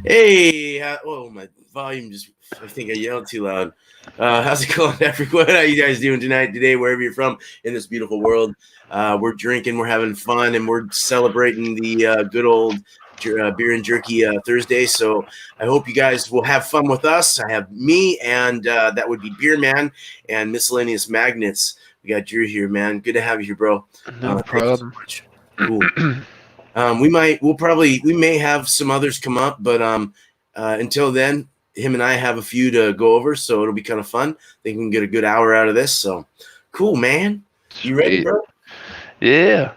Hey, oh, my volume just, I think I yelled too loud. How's it going, everyone? How you guys doing tonight, today, wherever you're from in this beautiful world? We're drinking, we're having fun, and we're celebrating the good old beer and jerky Thursday. So I hope you guys will have fun with us. I have me, and that would be Beer Man and Miscellaneous Magnets. We got Drew here, man. Good to have you here, bro. No problem. Thank you so much. Cool. We may have some others come up, but until then, him and I have a few to go over, so it'll be kind of fun. I think we can get a good hour out of this. So cool, man. You ready, bro? Yeah.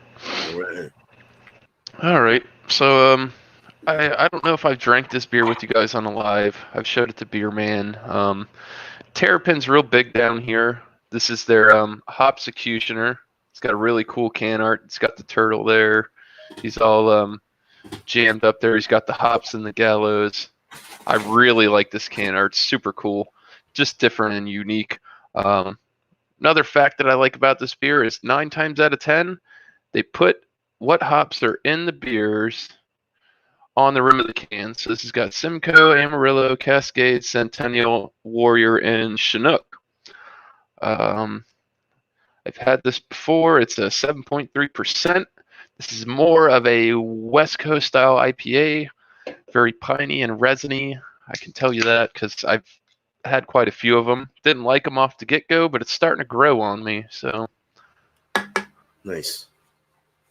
All right. So I don't know if I've drank this beer with you guys on the live. I've showed it to Beer Man. Terrapin's real big down here. This is their Hopsecutioner. It's got a really cool can art. It's got the turtle there. He's all jammed up there. He's got the hops and the gallows. I really like this can art. It's super cool. Just different and unique. Another fact that I like about this beer is 9 times out of 10, they put what hops are in the beers on the rim of the can. So this has got Simcoe, Amarillo, Cascade, Centennial, Warrior, and Chinook. I've had this before. It's a 7.3%. This is more of a West Coast style IPA, very piney and resiny. I can tell you that because I've had quite a few of them. Didn't like them off the get-go, but it's starting to grow on me. So, nice.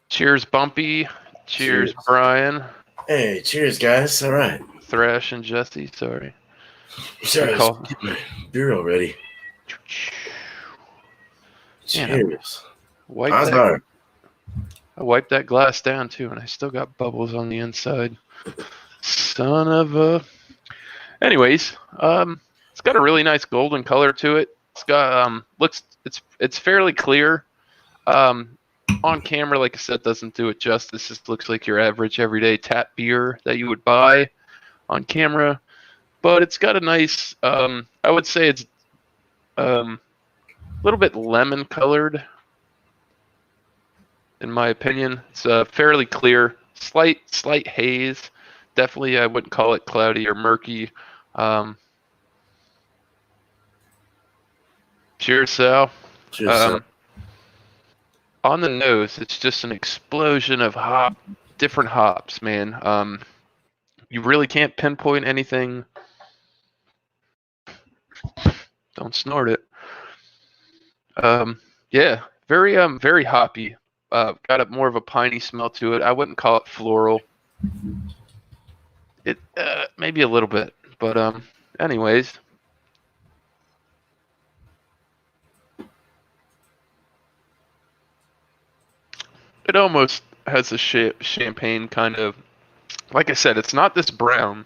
Cheers, Bumpy. Cheers, Brian. Hey, cheers, guys. All right. Thrash and Jesse. Sorry. Sorry, get my beer already. Cheers. I wiped that glass down too, and I still got bubbles on the inside. Son of a. Anyways, it's got a really nice golden color to it. It's got it's fairly clear. On camera, like I said, doesn't do it justice. This looks like your average everyday tap beer that you would buy on camera, but it's got a nice. I would say it's a little bit lemon colored. In my opinion, it's fairly clear, slight haze. Definitely, I wouldn't call it cloudy or murky. Cheers, Sal. Cheers, Sal. On the nose, it's just an explosion of different hops, man. You really can't pinpoint anything. Don't snort it. Yeah, very hoppy. Got more of a piney smell to it. I wouldn't call it floral. It maybe a little bit, but anyways. It almost has a champagne kind of. Like I said, it's not this brown.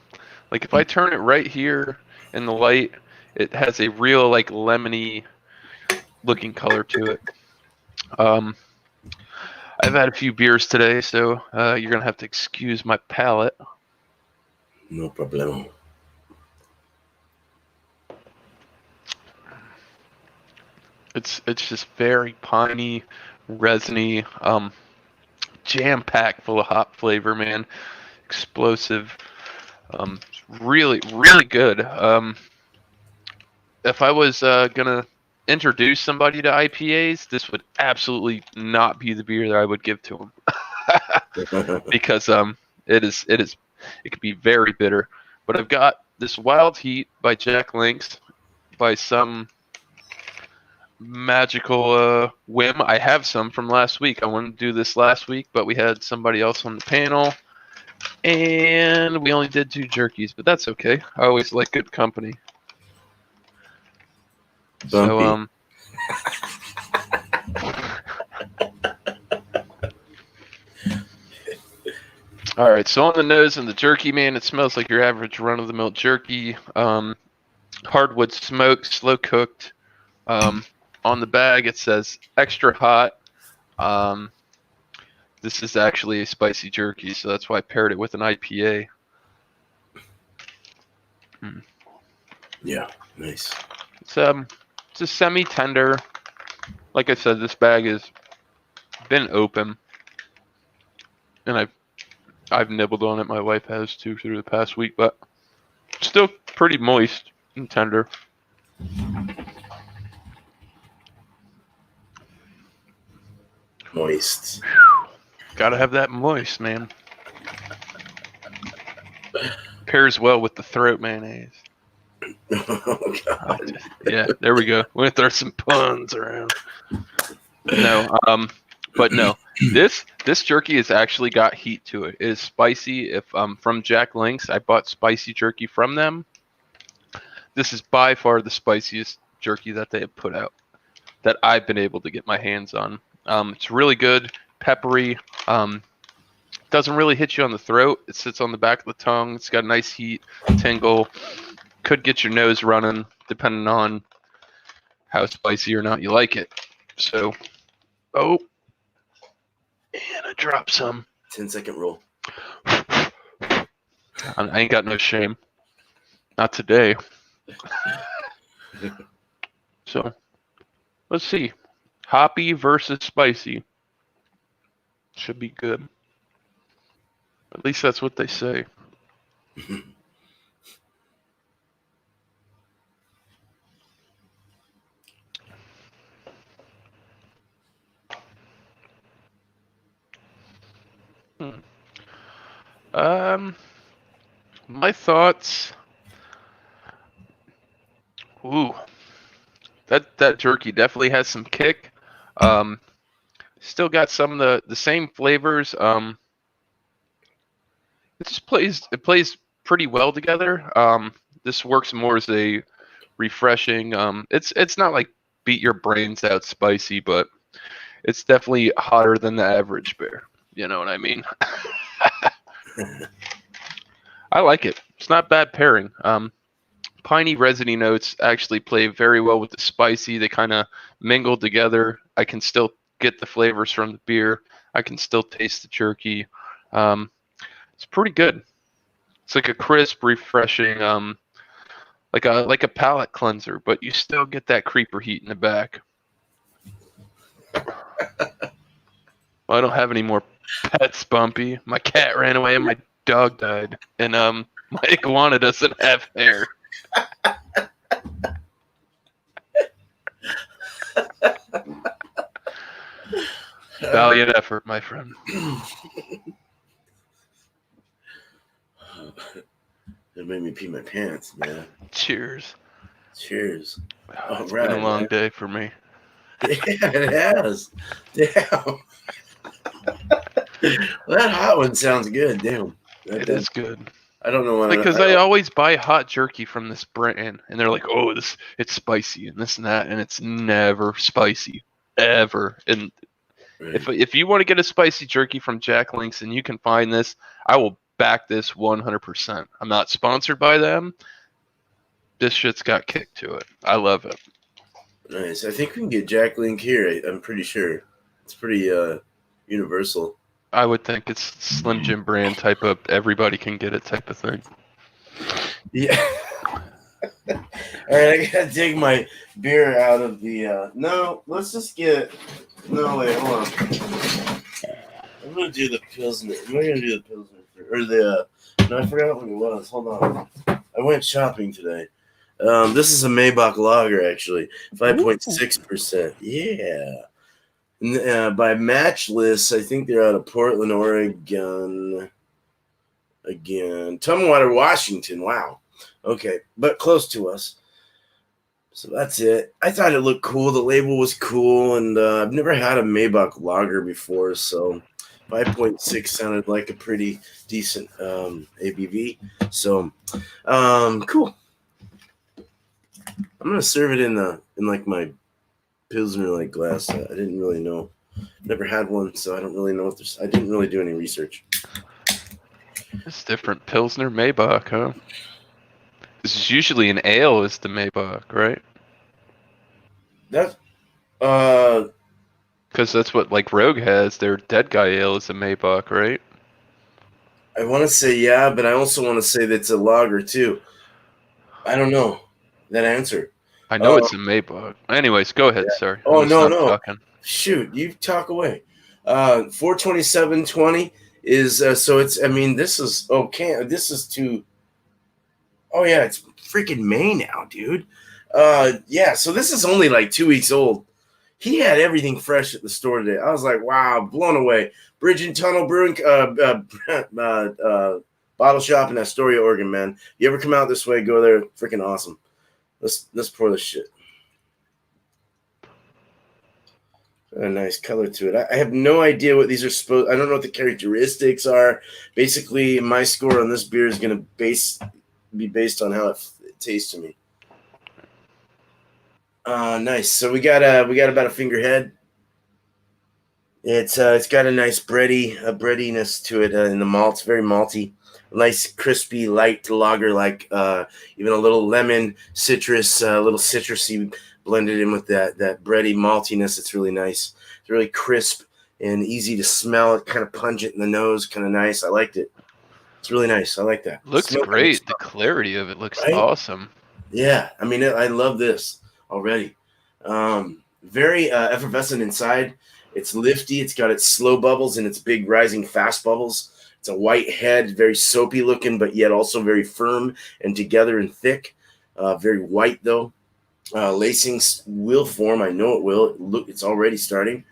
Like if I turn it right here in the light, it has a real like lemony looking color to it. I've had a few beers today, so you're gonna have to excuse my palate. No problem. It's just very piney, resiny, jam-packed full of hop flavor, man. Explosive. Really good. If I was gonna introduce somebody to IPAs, this would absolutely not be the beer that I would give to them. Because it could be very bitter. But I've got this Wild Heat by Jack Links by some magical whim. I have some from last week. I wanted to do this last week, but we had somebody else on the panel, and we only did 2 jerkies, but that's okay. I always like good company. Bumpy. All right, so on the nose and the jerky, man, it smells like your average run-of-the-mill jerky. Hardwood smoke, slow cooked. On the bag, it says extra hot. This is actually a spicy jerky, so that's why I paired it with an IPA. Yeah, nice. It's a semi-tender. Like I said, this bag has been open, and I've nibbled on it. My wife has too through the past week, but still pretty moist and tender. Moist. Gotta have that moist, man. Pairs well with the throat mayonnaise. Oh, God. Yeah, there we go. We're gonna throw some puns around. No, but no. This jerky has actually got heat to it. It is spicy. If from Jack Link's, I bought spicy jerky from them. This is by far the spiciest jerky that they have put out that I've been able to get my hands on. It's really good, peppery. Doesn't really hit you on the throat. It sits on the back of the tongue. It's got a nice heat, tingle. Could get your nose running depending on how spicy or not you like it. So, and I dropped some. 10-second rule. I ain't got no shame. Not today. So, let's see. Hoppy versus spicy. Should be good. At least that's what they say. My thoughts. Ooh, that jerky definitely has some kick. Still got some of the same flavors. It just plays pretty well together. This works more as a refreshing. It's not like beat your brains out spicy, but it's definitely hotter than the average beer. You know what I mean? I like it. It's not bad pairing. Piney resiny notes actually play very well with the spicy. They kind of mingle together. I can still get the flavors from the beer. I can still taste the jerky. It's pretty good. It's like a crisp, refreshing, like a palate cleanser, but you still get that creeper heat in the back. Well, I don't have any more pets, Bumpy. My cat ran away and my dog died. And my iguana doesn't have hair. Valiant effort, my friend. It made me pee my pants, man. Cheers. Cheers. It's been a long day for me. Yeah, it has. Damn. Well, that hot one sounds good. Damn. It is good. I don't know why. Because I always buy hot jerky from this brand, and they're like, "Oh, it's spicy and this and that," and it's never spicy, ever. And if you want to get a spicy jerky from Jack Link's and you can find this, I will back this 100%. I'm not sponsored by them. This shit's got kick to it. I love it. Nice. I think we can get Jack Link here. I'm pretty sure. It's pretty universal. I would think it's Slim Jim brand type of everybody can get it type of thing. Yeah. All right, I gotta take my beer out of the. No, let's just get. No, wait, hold on. I'm gonna do the pilsner. I'm gonna do the pilsner or the. No, I forgot what it was. Hold on. I went shopping today. This is a Maybach lager, actually, 5.6%. Yeah. And, by Matchless, I think they're out of Portland, Oregon. Again, Tumwater, Washington. Wow. Okay, but close to us. So that's it. I thought it looked cool. The label was cool, and I've never had a Maybach lager before, so 5.6 sounded like a pretty decent ABV. So, cool. I'm gonna serve it in like my pilsner like glass. I didn't really know. Never had one, so I don't really know if there's. I didn't really do any research. It's different. Pilsner Maybach, huh? This is usually an ale is the Maybach, right? That's because that's what like Rogue has. Their Dead Guy Ale is a Maybach, right? I want to say yeah, but I also want to say that's a lager too. I don't know that answer. I know it's a Maybach. Anyways, go ahead. Yeah. Sorry. Oh no. Talking. Shoot, you talk away. 427.20. is so it's. I mean, this is okay. This is to. Oh yeah, it's freaking May now, dude. Yeah. So this is only like 2 weeks old. He had everything fresh at the store today. I was like, wow, blown away. Bridge and Tunnel Brewing, bottle shop in Astoria, Oregon, man. You ever come out this way, go there. Freaking awesome. Let's pour this shit. A nice color to it. I have no idea what these are supposed. I don't know what the characteristics are. Basically, my score on this beer is going to be based on how it tastes to me. Nice. So we got about a finger head. It's got a nice breadiness to it in the malt. It's very malty, nice crispy light lager, like even a little lemon citrus, a little citrusy blended in with that bready maltiness. It's really nice. It's really crisp and easy to smell. It kind of pungent in the nose, kind of nice. I liked it. It's really nice. I like that. Looks great. The clarity of it looks awesome. Yeah, I mean, I love this already. Very effervescent inside. It's lifty. It's got its slow bubbles and its big rising fast bubbles. It's a white head, very soapy looking, but yet also very firm and together and thick. Very white though. Lacings will form. I know it will. It's already starting.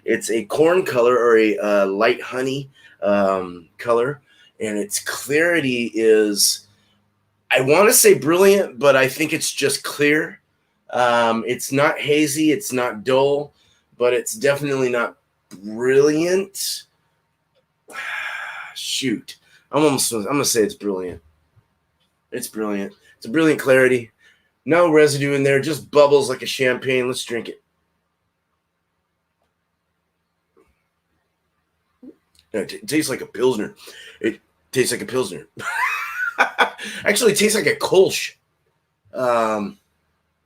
It's a corn color or a light honey color, and its clarity is, I want to say brilliant, but I think it's just clear. It's not hazy. It's not dull, but it's definitely not brilliant. Shoot. I'm going to say it's brilliant. It's brilliant. It's a brilliant clarity. No residue in there, just bubbles like a champagne. Let's drink it. It tastes like a Pilsner. It tastes like a Pilsner. Actually, it tastes like a Kolsch.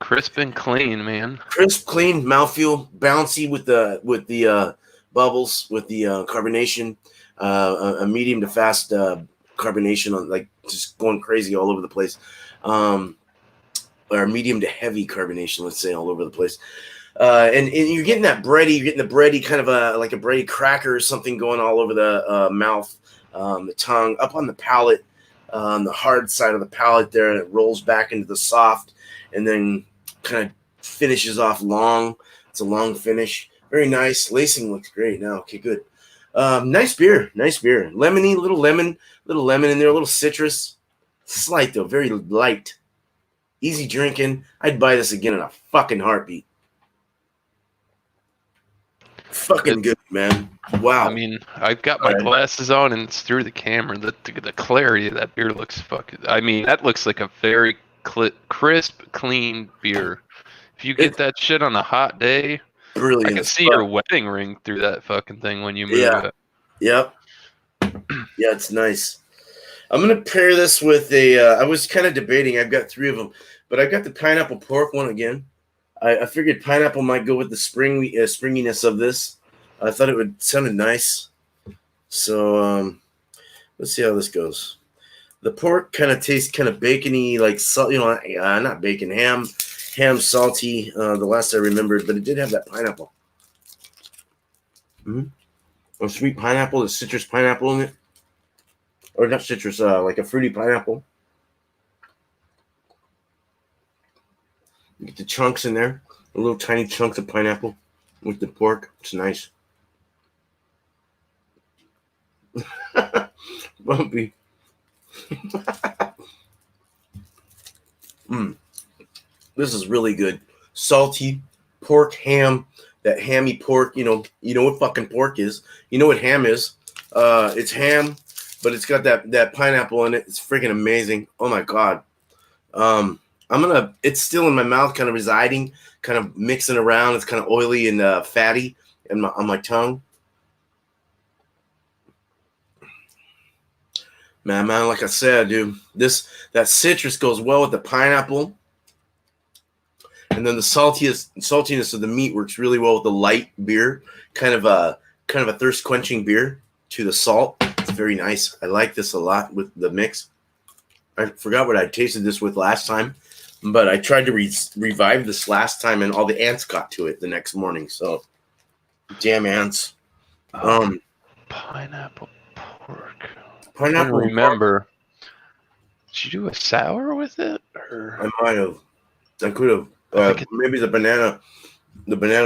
Crisp and clean, man. Crisp, clean, mouthfeel, bouncy with the bubbles, with the carbonation, a medium to fast carbonation, on like just going crazy all over the place, or medium to heavy carbonation, let's say, all over the place. And you're getting that bready, you're getting the bready kind of like a bready cracker or something going all over the mouth, the tongue, up on the palate, on the hard side of the palate there, and it rolls back into the soft, and then kind of finishes off long. It's a long finish. Very nice. Lacing looks great now. Okay, good. Nice beer. Lemony, little lemon in there, a little citrus. Slight though, very light. Easy drinking. I'd buy this again in a fucking heartbeat. Fucking good, man. Wow. I mean, I've got my glasses on and it's through the camera. The clarity of that beer looks fucking. I mean, that looks like a very crisp, clean beer. If you get that shit on a hot day, brilliant. I can see your wedding ring through that fucking thing when you move it. Yep. Yeah, it's nice. I'm gonna pair this with a. I was kind of debating. I've got 3 of them, but I've got the pineapple pork one again. I figured pineapple might go with the springiness of this. I thought it would sounded nice. So let's see how this goes. The pork kind of tastes kind of bacony, like salt. Not bacon, ham salty. The last I remembered, but it did have that pineapple. A sweet pineapple, a citrus pineapple in it. Or not citrus, like a fruity pineapple. You get the chunks in there, a little tiny chunks of pineapple with the pork. It's nice. Bumpy. This is really good. Salty pork ham, that hammy pork. You know what fucking pork is. You know what ham is. It's ham, but it's got that pineapple in it. It's freaking amazing. Oh my god. It's still in my mouth, kind of residing, kind of mixing around. It's kind of oily and fatty on my tongue. Man, like I said, dude, that citrus goes well with the pineapple. And then the saltiness of the meat works really well with the light beer, kind of a thirst quenching beer to the salt. It's very nice. I like this a lot with the mix. I forgot what I tasted this with last time, but I tried to revive this last time, and all the ants got to it the next morning. So, damn ants. Pineapple pork. Cork. I'm trying to Pineapple. remember. Did you do a sour with it? Or I might have. I could have. I think Maybe the banana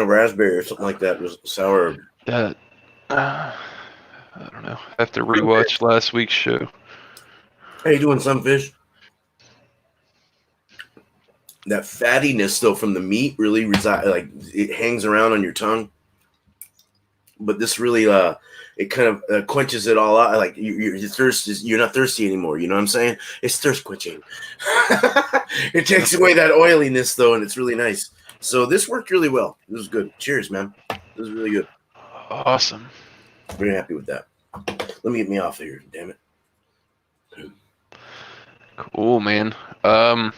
raspberry or something like that was sour. that. I don't know. I have to rewatch last week's show. How you doing, Sunfish? That fattiness though from the meat really like it hangs around on your tongue. But this really it kind of quenches it all out. Like your thirst is, you're not thirsty anymore. You know what I'm saying? It's thirst quenching. It takes away that oiliness though, and it's really nice. So this worked really well. It was good. Cheers, man. It was really good. Awesome. Very happy with that. Let me get me off of here. Damn it. Cool, man. I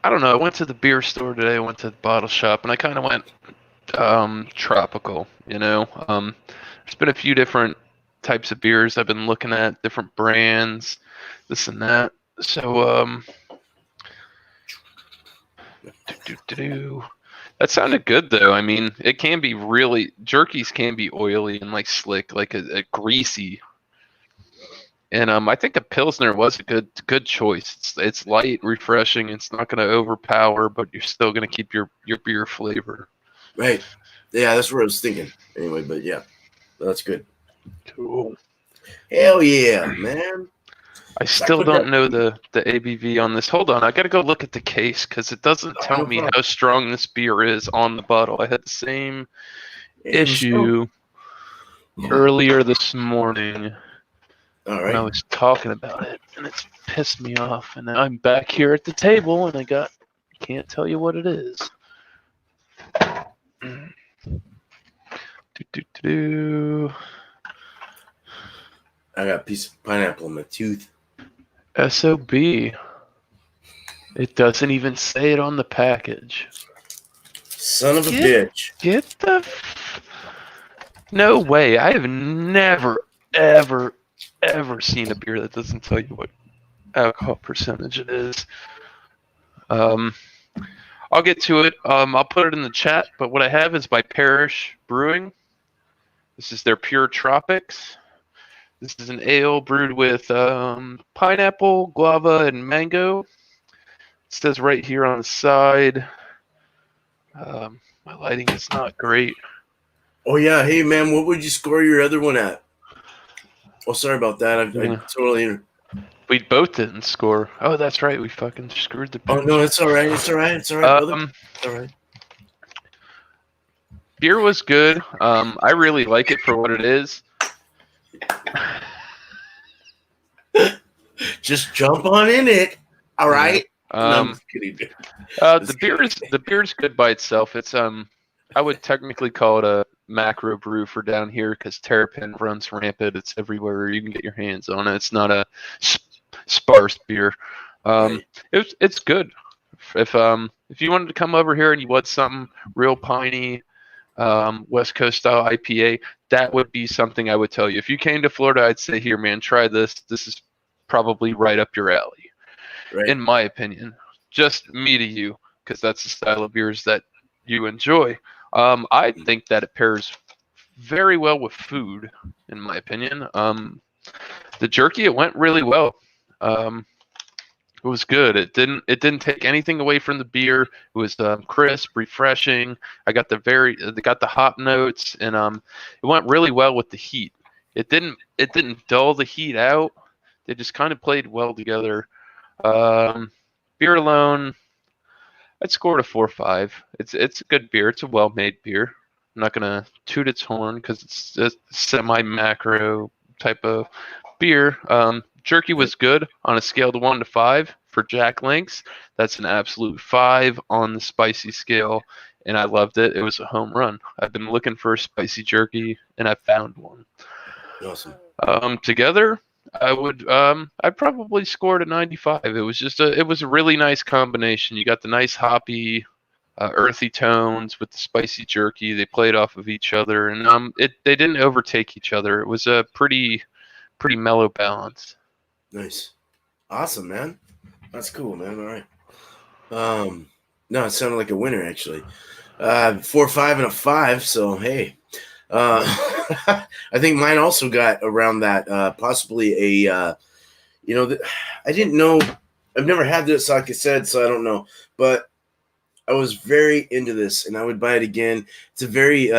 don't know. I went to the beer store today. I went to the bottle shop, and I kind of went tropical. You know, there's been a few different types of beers I've been looking at, different brands, this and that. So, that sounded good though. I mean, it can be really jerkies can be oily and like slick, like a greasy. And I think a pilsner was a good choice. It's light, refreshing. It's not going to overpower, but you're still going to keep your beer flavor. Right. Yeah, that's what I was thinking. Anyway, but yeah, that's good. Cool. Hell yeah, man. I still don't know the ABV on this. Hold on, I got to go look at the case because it doesn't tell me how strong this beer is on the bottle. I had the same issue earlier this morning. All right. When I was talking about it, and it's pissed me off. And I'm back here at the table, and I can't tell you what it is. I got a piece of pineapple in my tooth. SOB. It doesn't even say it on the package. Son of a bitch. Get the... No way. I have never, ever seen a beer that doesn't tell you what alcohol percentage it is. I'll get to it. I'll put it in the chat, but what I have is by Parish Brewing. This is their Pure Tropics. This is an ale brewed with pineapple, guava, and mango. It says right here on the side. My lighting is not great. Oh yeah, hey man, what would you score your other one at? Oh, sorry about that. I totally. We both didn't score. Oh, that's right. We fucking screwed the picture. Oh no, it's all right. It's all right. It's all right, brother. It's all right. Beer was good. I really like it for what it is. Just jump on in it. All right. No, I'm just kidding. The beer is good by itself. It's I would technically call it a macro brew for down here because Terrapin runs rampant. It's everywhere. You can get your hands on it. It's not a sparse beer. Right. It's good. If you wanted to come over here and you want something real piney, West Coast style IPA, that would be something I would tell you. If you came to Florida, I'd say, here, man, try this. This is probably right up your alley, right, in my opinion. Just me to you, because that's the style of beers that you enjoy. I think that it pairs very well with food, in my opinion. The jerky, it went really well. It was good. It didn't take anything away from the beer. It was crisp, refreshing. I got the hop notes, and it went really well with the heat. It didn't dull the heat out. They just kind of played well together. Beer alone, I'd score it a 4.5. It's a good beer. It's a well-made beer. I'm not gonna toot its horn because it's a semi-macro type of beer. Jerky was good on a scale of 1 to 5 for Jack Links. That's an absolute 5 on the spicy scale, and I loved it. It was a home run. I've been looking for a spicy jerky, and I found one. Awesome. Together, I'd probably score it a 95. It was a really nice combination. You got the nice hoppy, earthy tones with the spicy jerky. They played off of each other, and they didn't overtake each other. It was a pretty mellow balance. Nice. Awesome, man. That's cool, man. All right. No, it sounded like a winner, actually. 4, 5, and a 5. So, hey, Uh, I think mine also got around that. Possibly a, I didn't know. I've never had this, like I said, so I don't know. But I was very into this, and I would buy it again. It's a very,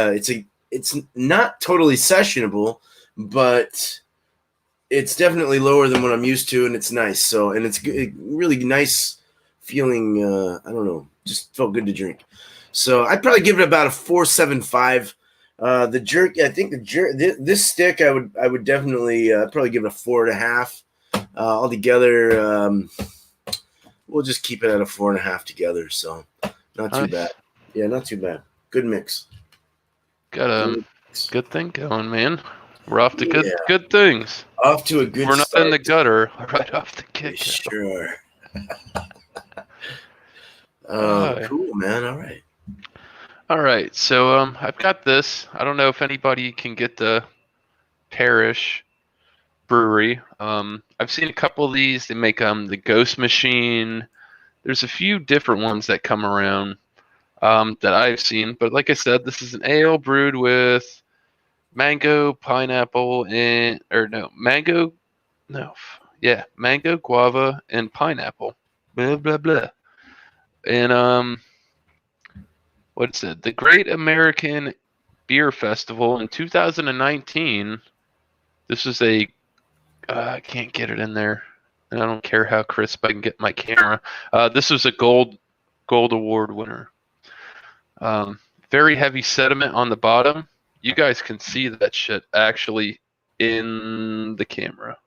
it's not totally sessionable, but it's definitely lower than what I'm used to, and it's nice. So, and it's really nice feeling. I don't know, just felt good to drink. So I'd probably give it about a 4.75. The jerky, I think this stick, I would definitely probably give it a 4.5. Altogether, we'll just keep it at a 4.5 together. So not too bad. Yeah, not too bad. Good mix. Got a good thing going, man. We're off to good things. Off to a good We're not start. in the gutter right off the kick. Sure. Cool, man. All right. So I've got this. I don't know if anybody can get the Parish Brewery. I've seen a couple of these. They make the Ghost Machine. There's a few different ones that come around that I've seen. But like I said, this is an ale brewed with mango, pineapple, mango, guava, and pineapple. Blah blah blah. And what is it? The Great American Beer Festival in 2019. This is I can't get it in there, and I don't care how crisp I can get my camera. This was a gold award winner. Very heavy sediment on the bottom. You guys can see that shit actually in the camera.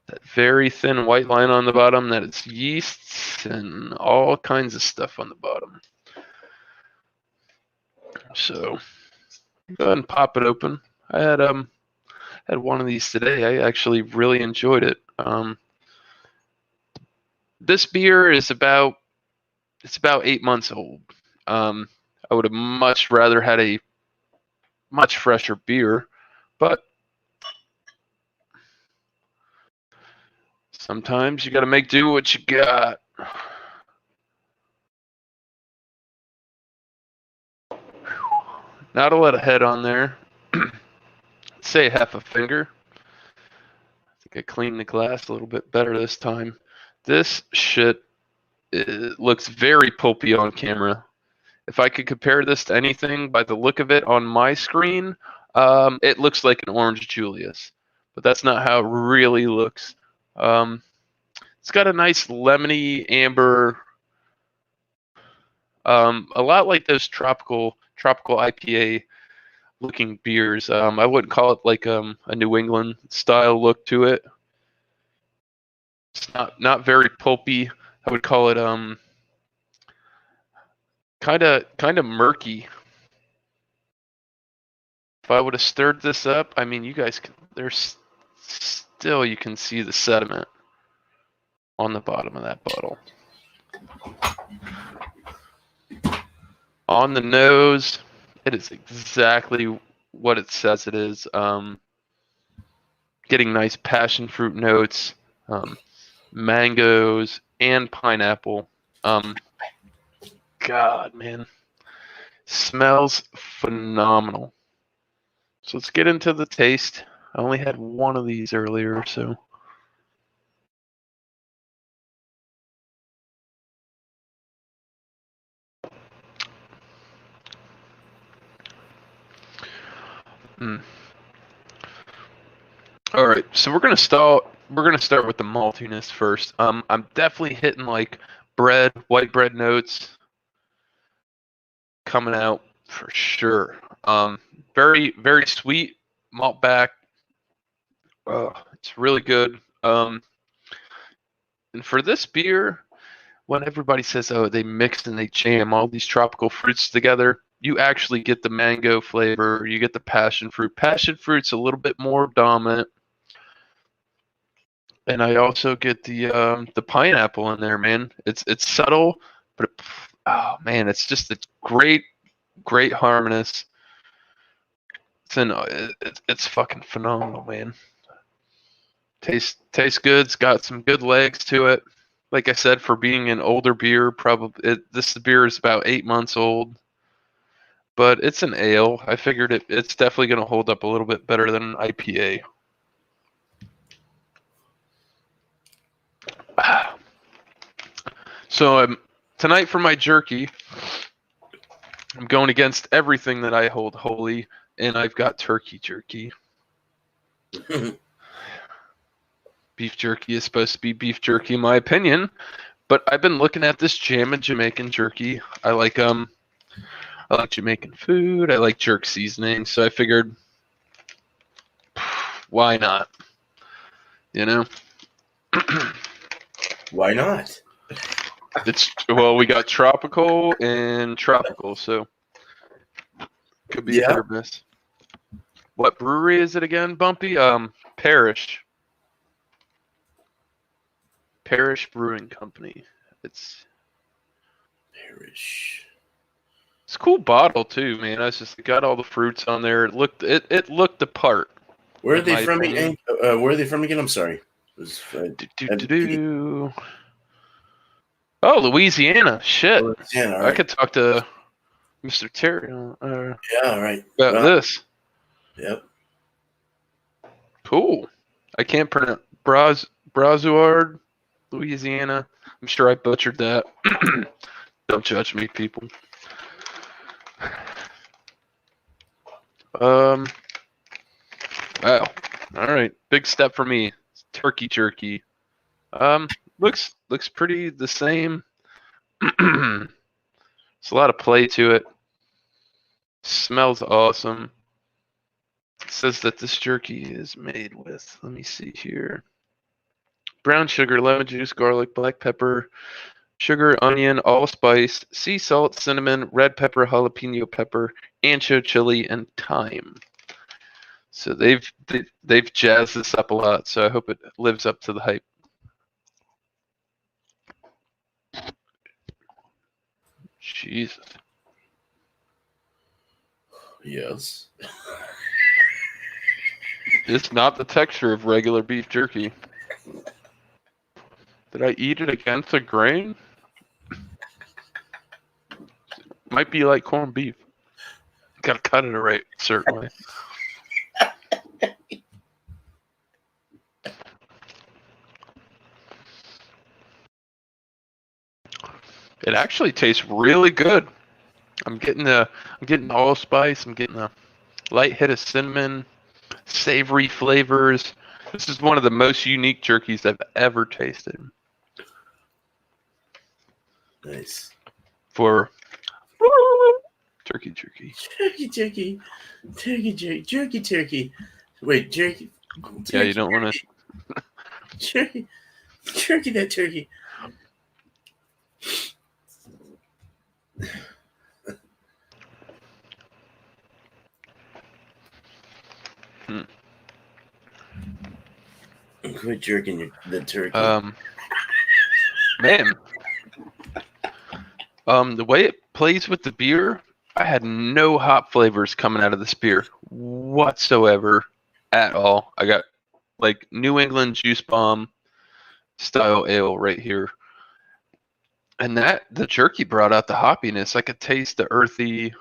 That very thin white line on the bottom, that it's yeasts and all kinds of stuff on the bottom. So go ahead and pop it open. I had one of these today. I actually really enjoyed it. This beer is about 8 months old. I would have much rather had a much fresher beer, but sometimes you got to make do what you got. Not a lot of head on there. Say half a finger. I think I cleaned the glass a little bit better this time. This shit looks very pulpy on camera. If I could compare this to anything by the look of it on my screen, it looks like an Orange Julius. But that's not how it really looks. It's got a nice lemony amber, a lot like those tropical IPA looking beers. I wouldn't call it like a New England style look to it. It's not very pulpy. I would call it kind of murky. If I would have stirred this up, I mean, you guys can. There's still, you can see the sediment on the bottom of that bottle. On the nose, it is exactly what it says it is. Getting nice passion fruit notes, mangoes, and pineapple. God, man. Smells phenomenal. So let's get into the taste. I only had one of these earlier, so. All right, so we're gonna start with the maltiness first. I'm definitely hitting like white bread notes coming out for sure. Very, very sweet malt back. It's really good. And for this beer, when everybody says, "Oh, they mix and they jam all these tropical fruits together," you actually get the mango flavor. You get the passion fruit. Passion fruit's a little bit more dominant, and I also get the pineapple in there, man. It's subtle, but oh man, it's just a great harmonious. It's fucking phenomenal, man. Tastes good. It's got some good legs to it. Like I said, for being an older beer, this beer is about 8 months old. but it's an ale. I figured it's definitely going to hold up a little bit better than an IPA. So tonight for my jerky, I'm going against everything that I hold holy, and I've got turkey jerky. Beef jerky is supposed to be beef jerky, in my opinion, but I've been looking at this jam and Jamaican jerky. I like Jamaican food. I like jerk seasoning, so I figured, why not? You know. Why not? We got tropical and tropical, so could be a hit or miss. What brewery is it again, Bumpy? Parish Brewing Company. It's Parish. It's a cool bottle too, man. I just got all the fruits on there. It looked the part. Where are they from again? Where are they from again? I'm sorry. Oh, Louisiana. Shit. Louisiana, I could talk to Mr. Terry yeah, right. about this. Yep. Cool. I can't pronounce Brazoard, Louisiana. I'm sure I butchered that. Don't judge me, people. Wow. All right. Big step for me. Turkey jerky. Looks pretty the same. There's a lot of play to it. Smells awesome. It says that this jerky is made with, let me see here, brown sugar, lemon juice, garlic, black pepper, sugar, onion, allspice, sea salt, cinnamon, red pepper, jalapeno pepper, ancho chili, and thyme. So they've jazzed this up a lot. So I hope it lives up to the hype. Jesus. Yes. It's not the texture of regular beef jerky. Did I eat it against a grain? Might be like corned beef. Gotta cut it right, certainly. It actually tastes really good. I'm getting allspice. I'm getting a light hit of cinnamon, savory flavors. This is one of the most unique jerkies I've ever tasted. Nice. For turkey jerky. Jerky. Wait, jerky. Yeah, you don't want to. Jerky that turkey. Quit jerking the turkey. Man. The way it plays with the beer, I had no hop flavors coming out of this beer whatsoever at all. I got like New England juice bomb style ale right here. And the jerky brought out the hoppiness. I could taste the earthy,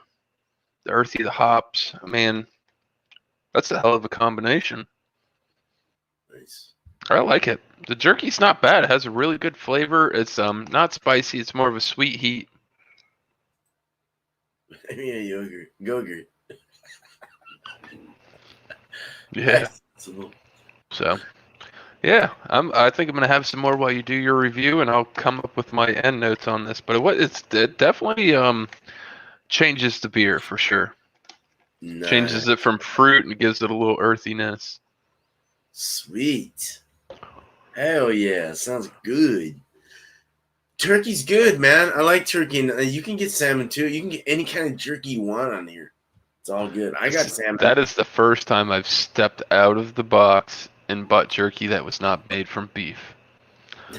the hops. Man, that's a hell of a combination. Nice. I like it. The jerky's not bad. It has a really good flavor. It's not spicy. It's more of a sweet heat. Yeah, yogurt. Yeah. So, yeah, I think I'm gonna have some more while you do your review, and I'll come up with my end notes on this. But it definitely changes the beer for sure. Nice. Changes it from fruit and gives it a little earthiness. Sweet. Hell yeah, sounds good. Turkey's good, man. I like turkey. You can get salmon too. You can get any kind of jerky you want on here. It's all good. I got salmon. That is the first time I've stepped out of the box and bought jerky that was not made from beef.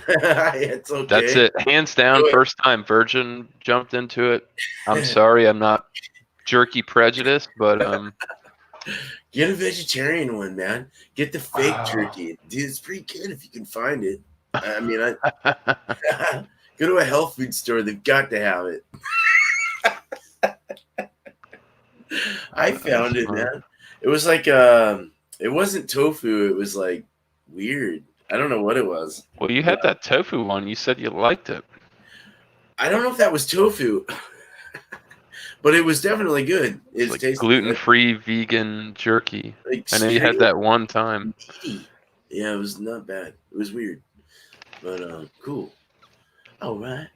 It's okay. That's it. Hands down, first time. Virgin jumped into it. I'm sorry, I'm not jerky prejudiced, but get a vegetarian one, man. Get the fake jerky. Dude, it's pretty good if you can find it. I mean, go to a health food store. They've got to have it. I found it, Smart. man. It was like it wasn't tofu. It was like weird. I don't know what it was. Well, you had that tofu one. You said you liked it. I don't know if that was tofu, but it was definitely good. It's It like tasted gluten-free vegan jerky. like I know you had that one time. meaty. Yeah, it was not bad. It was weird, but cool. All right.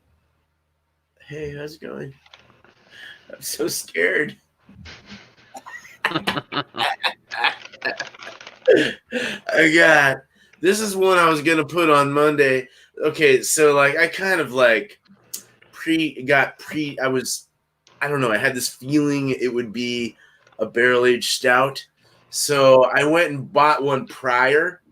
Hey, how's it going? I'm so scared. I got this is one I was gonna put on Monday. Okay, so like I kind of like I don't know, I had this feeling it would be a barrel aged stout. So I went and bought one prior,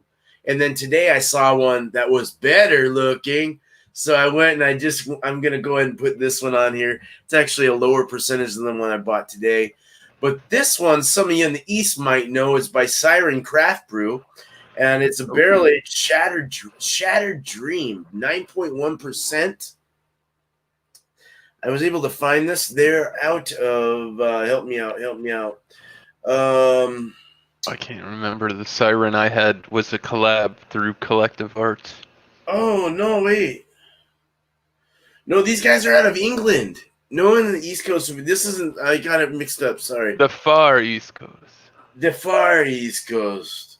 and then today I saw one that was better looking. So I went and I'm gonna go ahead and put this one on here. It's actually a lower percentage than the one I bought today. But this one, some of you in the East might know, is by Siren Craft Brew, and it's a barrel aged Shattered Dream, 9.1%. I was able to find this. They're out of help me out. I can't remember. The siren I had was a collab through Collective Arts. Oh no, wait. No, these guys are out of England. No one in the East Coast. This isn't. I got it mixed up. Sorry. The far East Coast. The far East Coast.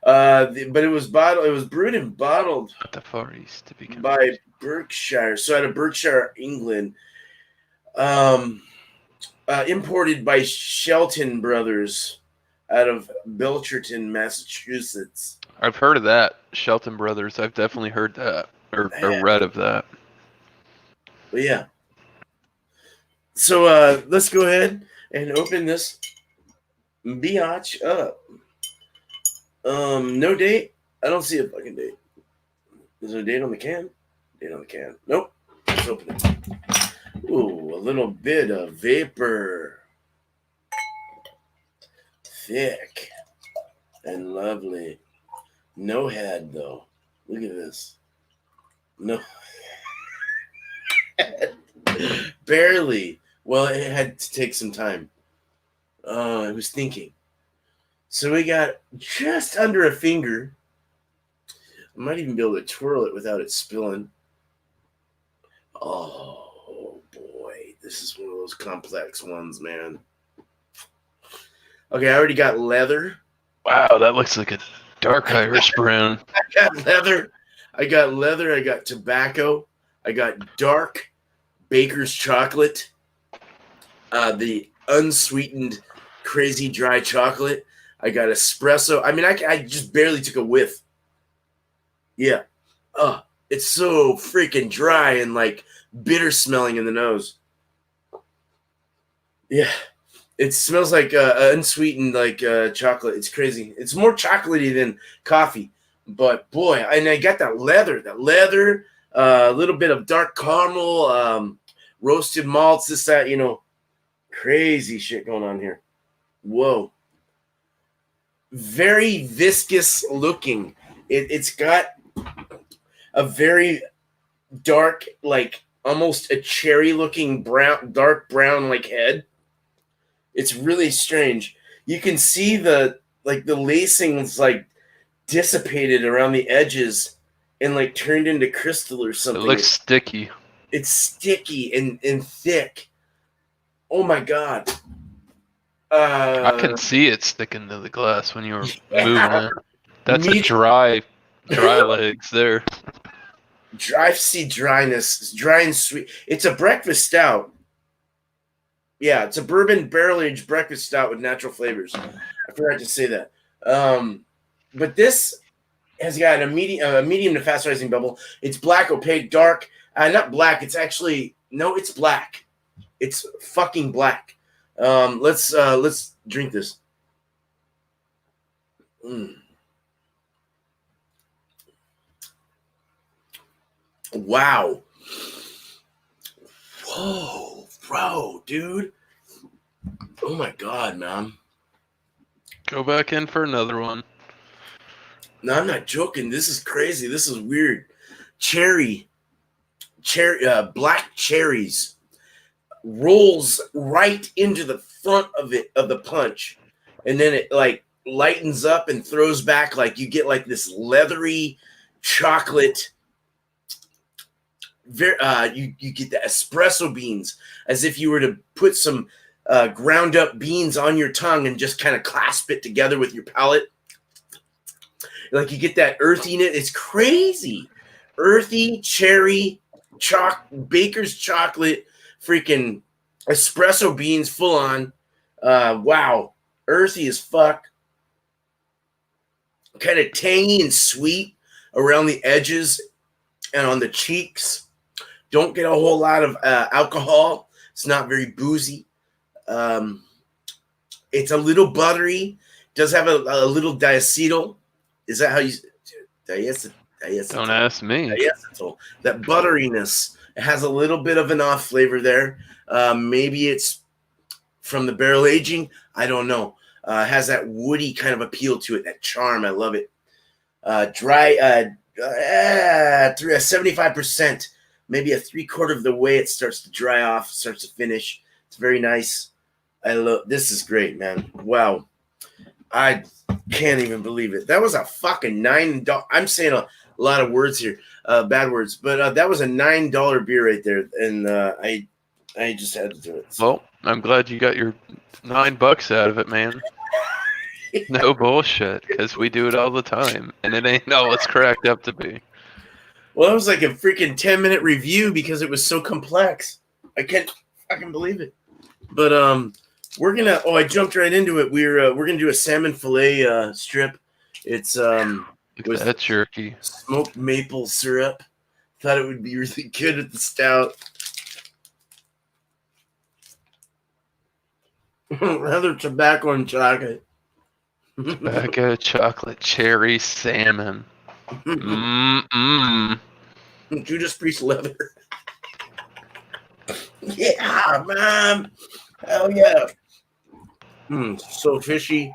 But it was bottled. It was brewed and bottled Not the far East, to be confused. by Berkshire. So out of Berkshire, England. Imported by Shelton Brothers out of Belcherton, Massachusetts. I've heard of that. Shelton Brothers. I've definitely heard that. Or read of that. But yeah. So let's go ahead and open this biatch up. No date. I don't see a fucking date. Is there a date on the can? Date on the can. Nope. Let's open it. Ooh, a little bit of vapor. Thick and lovely. No head, though. Look at this. No. Barely. Well, it had to take some time. I was thinking. So we got just under a finger. I might even be able to twirl it without it spilling. Oh, boy. This is one of those complex ones, man. Okay, I already got leather. Wow, that looks like a dark Irish brown. I got leather. I got tobacco. I got dark baker's chocolate. The unsweetened crazy dry chocolate. I got espresso. I mean, I just barely took a whiff. Yeah. It's so freaking dry and like bitter smelling in the nose. Yeah. It smells like unsweetened like chocolate. It's crazy. It's more chocolatey than coffee. But boy, and I got that leather, a little bit of dark caramel, roasted malts, this, that, crazy shit going on here. Whoa. Very viscous looking. It's got a very dark, like almost a cherry looking dark brown like head. It's really strange. You can see the lacings like dissipated around the edges and like turned into crystal or something. It looks sticky. It's sticky and thick. Oh my god. I can see it sticking to the glass when you were moving it. That's a dry legs there. I see dryness. It's dry and sweet. It's a breakfast stout. Yeah, it's a bourbon barrel-aged breakfast stout with natural flavors. I forgot to say that. But this has got a medium to fast-rising bubble. It's black, opaque, dark. Not black. It's actually it's black. It's fucking black. Let's drink this. Wow. Whoa, bro, dude. Oh my god, man. Go back in for another one. No, I'm not joking. This is crazy. This is weird. Cherry, black cherries rolls right into the front of the punch, and then it like lightens up and throws back. Like you get like this leathery chocolate. You get the espresso beans as if you were to put some ground up beans on your tongue and just kind of clasp it together with your palate. Like you get that earthiness. It's crazy. Earthy, cherry, baker's chocolate, freaking espresso beans full on. Wow. Earthy as fuck. Kind of tangy and sweet around the edges and on the cheeks. Don't get a whole lot of alcohol. It's not very boozy. It's a little buttery. Does have a little diacetyl. Is that how you diacetyl? Don't ask me. Diacetyl. That butteriness. It has a little bit of an off flavor there. Maybe it's from the barrel aging. I don't know. It has that woody kind of appeal to it. That charm. I love it. Dry. 75%. Maybe a 3/4 of the way it starts to dry off, starts to finish. It's very nice. I love this. Is great, man. Wow. I can't even believe it. That was a fucking $9. I'm saying a lot of words here, bad words, but that was a $9 beer right there, and I just had to do it. So. Well, I'm glad you got your $9 out of it, man. No bullshit, because we do it all the time, and it ain't all it's cracked up to be. Well, it was like a freaking 10-minute review because it was so complex. I can't fucking believe it. But we're gonna. Oh, I jumped right into it. We're gonna do a salmon fillet strip. It's with that jerky, smoked maple syrup. Thought it would be really good at the stout. Rather tobacco and chocolate. Tobacco, chocolate, cherry, salmon. Judas Priest leather. Yeah, man. Hell yeah. So fishy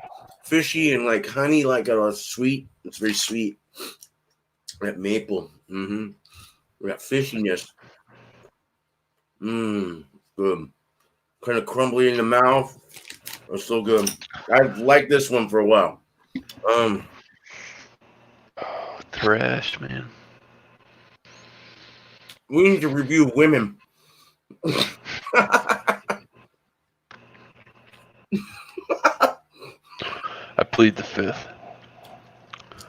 and like honey, like sweet. It's very sweet. That maple. We got fishiness. Good. Kind of crumbly in the mouth. It's so good. I've liked this one for a while. Thrash, man. We need to review women. I plead the fifth.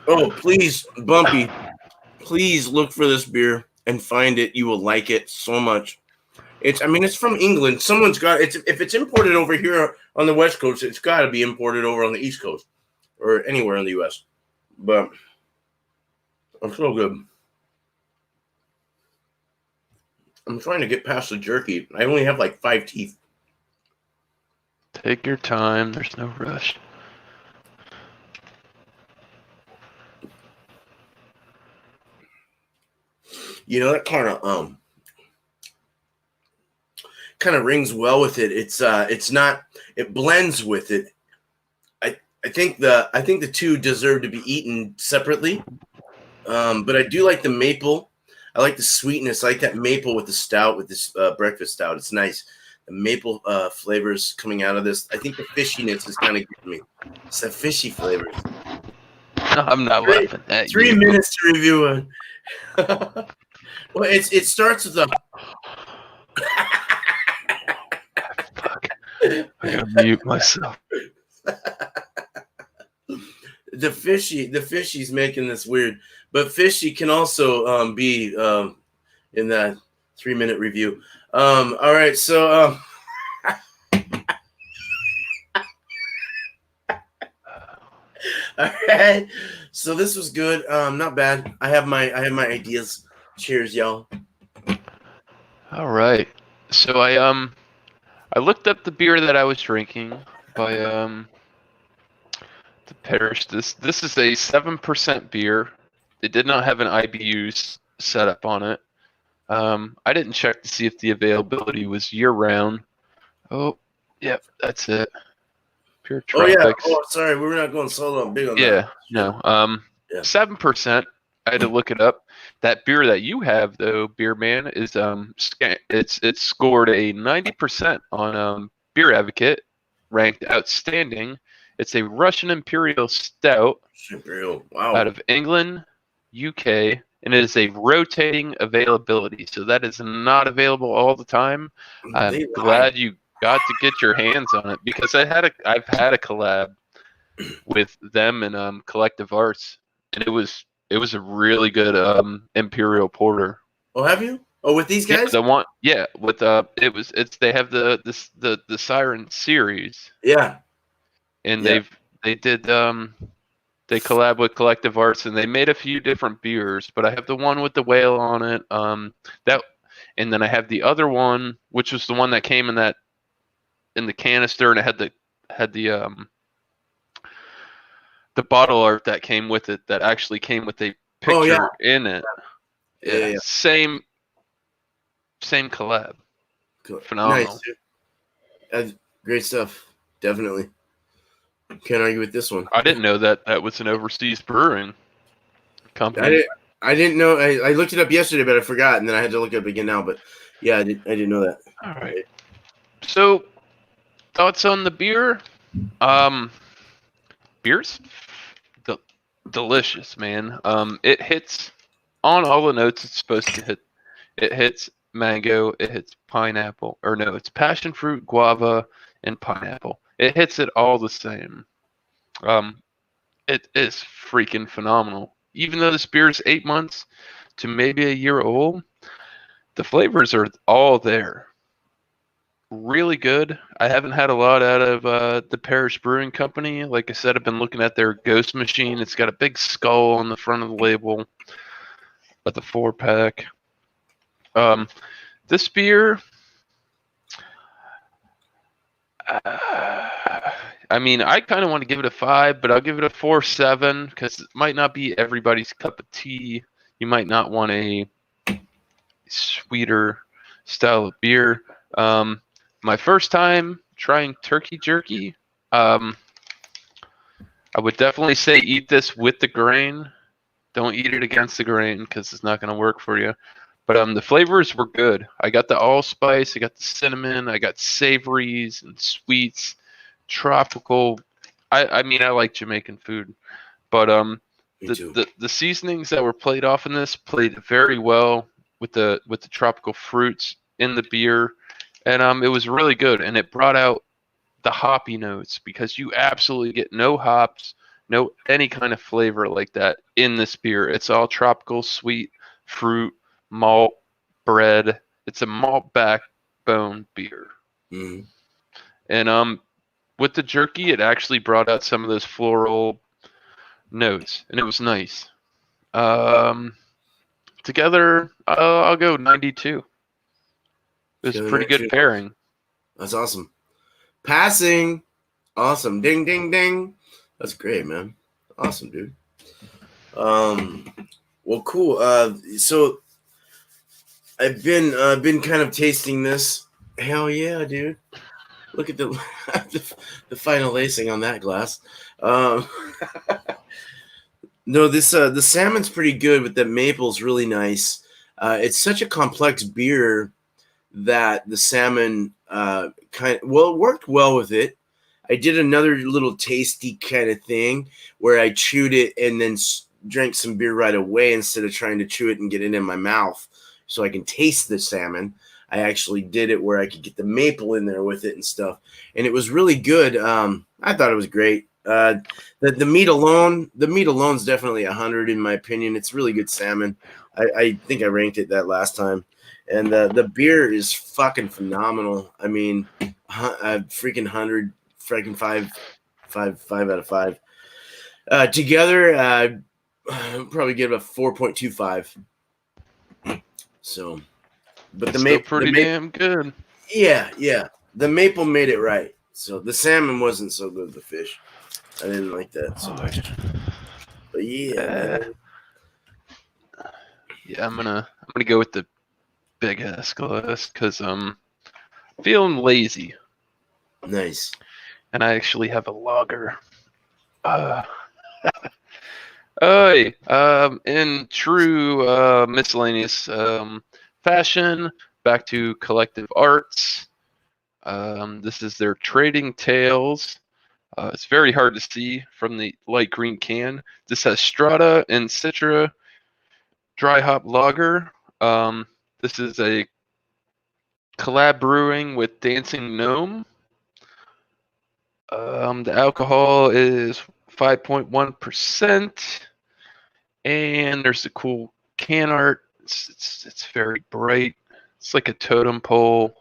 Oh, please, Bumpy. Please look for this beer and find it. You will like it so much. It's from England. Someone's got it. If it's imported over here on the West Coast, it's got to be imported over on the East Coast or anywhere in the U.S. But it's so good. I'm trying to get past the jerky. I only have like 5 teeth. Take your time. There's no rush. You know, that kind of rings well with it. It's not. It blends with it. I think the two deserve to be eaten separately. But I do like the maple. I like the sweetness. I like that maple with the stout, with this breakfast stout. It's nice. The maple flavors coming out of this. I think the fishiness is kind of getting me. It's that fishy flavors. No, I'm not laughing at 3 you. minutes to review it. Well, it starts with a. Fuck. I gotta mute myself. The fishy's making this weird, but fishy can also be in that 3-minute review. All right, so all right, so this was good. Not bad. I have my ideas. Cheers, y'all. All right, so I looked up the beer that I was drinking by the Parish. This is a 7% beer. It did not have an IBU set up on it. I didn't check to see if the availability was year round. Oh, yep, that's it. Pure Tropics. Oh yeah. Oh, sorry, we were not going solo big on that. Yeah, no. 7%. I had to look it up. That beer that you have, though, Beer Man, is it's scored a 90% on Beer Advocate, ranked outstanding. It's a Russian Imperial Stout Imperial. Wow. out of England, UK, and it is a rotating availability. So that is not available all the time. I'm glad you got to get your hands on it because I've had a collab with them and Collective Arts, and it was a really good Imperial Porter. Oh, have you? Oh, with these guys? Yeah, with they have the Siren series. Yeah. And they collab with Collective Arts, and they made a few different beers, but I have the one with the whale on it. And then I have the other one, which was the one that came in the canister, and it had the bottle art that came with it, that actually came with a picture in it. Yeah. Same collab. Cool. Phenomenal. Nice, dude. That's great stuff. Definitely. Can't argue with this one. I didn't know that was an overseas brewing company. I didn't know. I looked it up yesterday, but I forgot, and then I had to look it up again now. But yeah, I didn't know that. All right. So, thoughts on the beer? Beer's delicious, man. It hits on all the notes it's supposed to hit. It hits mango. It hits pineapple. Or no, it's passion fruit, guava, and pineapple. It hits it all the same. It is freaking phenomenal. Even though this beer is 8 months to maybe a year old, the flavors are all there. Really good. I haven't had a lot out of the Parish Brewing Company. Like I said, I've been looking at their Ghost Machine. It's got a big skull on the front of the label, but the 4-pack. This beer, I mean, I kind of want to give it a 5, but I'll give it a 4.7 because it might not be everybody's cup of tea. You might not want a sweeter style of beer. My first time trying turkey jerky, I would definitely say eat this with the grain. Don't eat it against the grain because it's not going to work for you. But the flavors were good. I got the allspice, I got the cinnamon, I got savories and sweets, tropical. I mean, I like Jamaican food, but the seasonings that were played off in this played very well with the tropical fruits in the beer, and it was really good. And it brought out the hoppy notes because you absolutely get no hops, no any kind of flavor like that in this beer. It's all tropical, sweet fruit, malt, bread. It's a malt backbone beer. Mm-hmm. And with the jerky, it actually brought out some of those floral notes, and it was nice. Together, I'll go 92. It was a pretty good pairing. That's awesome. Passing. Awesome. Ding, ding, ding. That's great, man. Awesome, dude. Well, cool. So I've been kind of tasting this. Hell yeah, dude. Look at the final lacing on that glass. No, this the salmon's pretty good, but the maple's really nice. It's such a complex beer that the salmon it worked well with it. I did another little tasty kind of thing where I chewed it and then drank some beer right away instead of trying to chew it and get it in my mouth so I can taste the salmon. I actually did it where I could get the maple in there with it and stuff, and it was really good. I thought it was great. The meat alone, is definitely 100 in my opinion. It's really good salmon. I think I ranked it that last time, and the beer is fucking phenomenal. I mean, freaking 100, freaking 5 out of 5. Together, I'd probably give it a 4.25. So. But still pretty damn good. Yeah. The maple made it right. So the salmon wasn't so good. The fish, I didn't like that so much. But yeah, yeah, I'm gonna go with the big ass glass because I'm feeling lazy. Nice. And I actually have a lager. Hey, in true miscellaneous fashion, back to Collective Arts. This is their Trading Tales. It's very hard to see from the light green can. This has Strata and Citra dry hop lager. This is a collab brewing with Dancing Gnome. The alcohol is 5.1%. And there's a cool can art. It's very bright. It's like a totem pole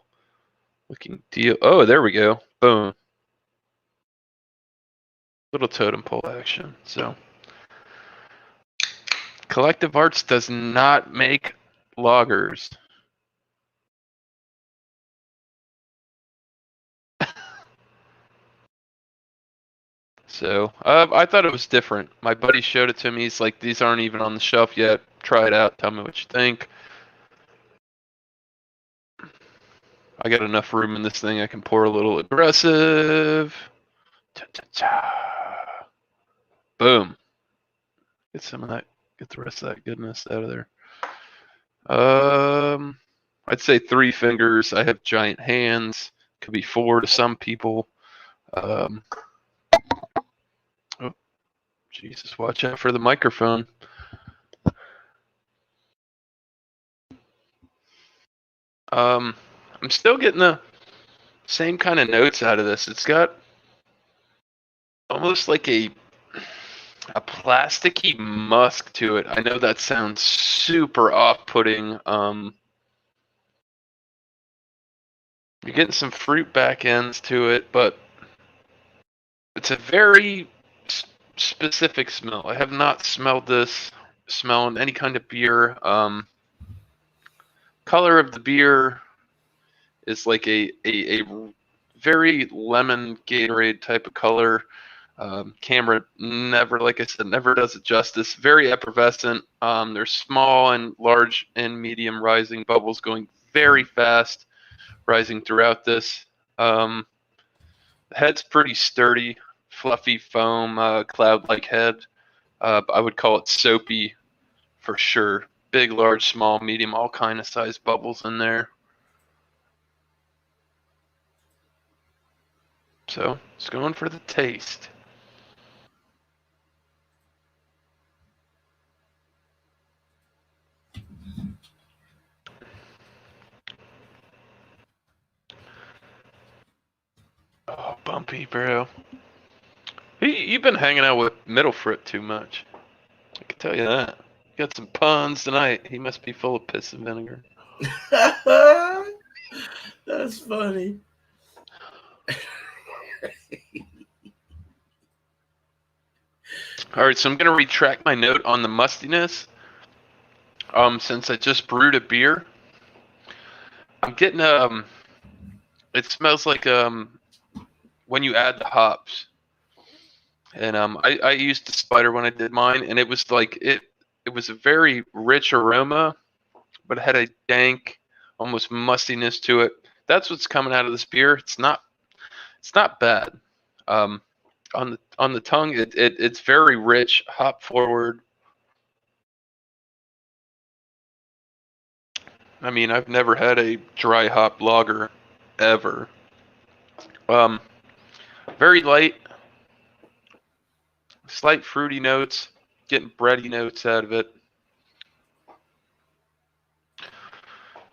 looking deal. Oh, there we go. Boom. Little totem pole action. So, Collective Arts does not make loggers. So, I thought it was different. My buddy showed it to me. He's like, these aren't even on the shelf yet. Try it out. Tell me what you think. I got enough room in this thing. I can pour a little aggressive. Ta-ta-ta. Boom. Get some of that. Get the rest of that goodness out of there. I'd say 3 fingers. I have giant hands. Could be 4 to some people. Oh, Jesus! Watch out for the microphone. I'm still getting the same kind of notes out of this. It's got almost like a plasticky musk to it. I know that sounds super off-putting. You're getting some fruit back ends to it, but it's a very specific smell. I have not smelled this smell in any kind of beer. Color of the beer is like a very lemon Gatorade type of color. Camera never, like I said, never does it justice. Very effervescent. There's small and large and medium rising bubbles going very fast, rising throughout this. The head's pretty sturdy, fluffy foam, cloud-like head. I would call it soapy for sure. Big, large, small, medium, all kind of size bubbles in there. So it's going for the taste. Oh, Bumpy, bro. You've been hanging out with Middlefrit too much. I can tell you that. Got some puns tonight. He must be full of piss and vinegar. That's funny. All right, so I'm gonna retract my note on the mustiness. Since I just brewed a beer, I'm getting it smells like when you add the hops. And I used the spider when I did mine, and it was like it was a very rich aroma, but it had a dank, almost mustiness to it. That's what's coming out of this beer. It's not bad. On the tongue, it's very rich, hop forward. I mean, I've never had a dry hop lager ever. Very light, slight fruity notes, getting bready notes out of it.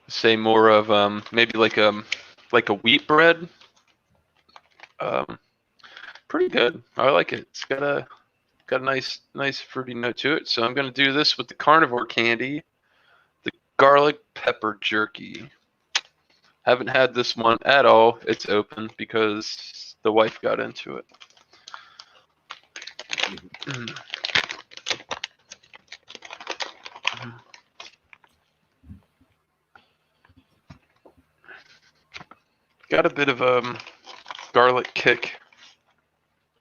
Say more of maybe like a wheat bread. Pretty good. I like it. It's got a nice fruity note to it. So I'm gonna do this with the carnivore candy, the garlic pepper jerky. Haven't had this one at all. It's open because the wife got into it. Got a bit of garlic kick.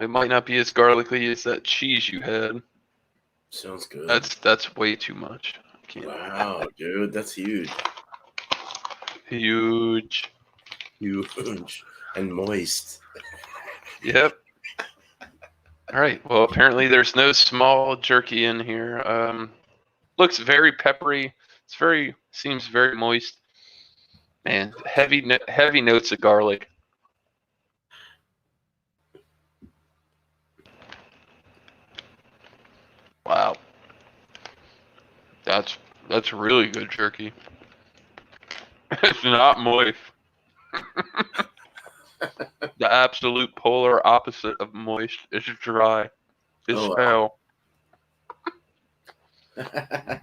It might not be as garlicky as that cheese you had. Sounds good. That's way too much. Wow, dude, that's huge. Huge. Huge and moist. Yep. All right. Well, apparently there's no small jerky in here. Looks very peppery. Seems very moist. Man, heavy notes of garlic. Wow. That's really good jerky. It's not moist. The absolute polar opposite of moist is dry. It's Oh, hell. wow.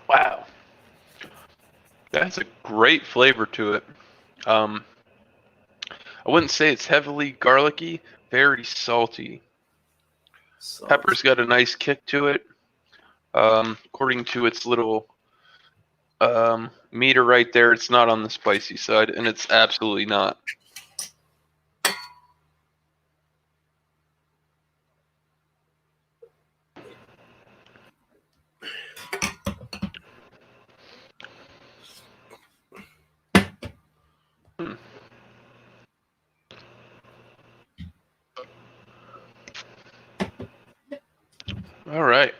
Wow. That's a great flavor to it. I wouldn't say it's heavily garlicky, very salty. Pepper's got a nice kick to it. According to its little meter right there, it's not on the spicy side, and it's absolutely not. All right.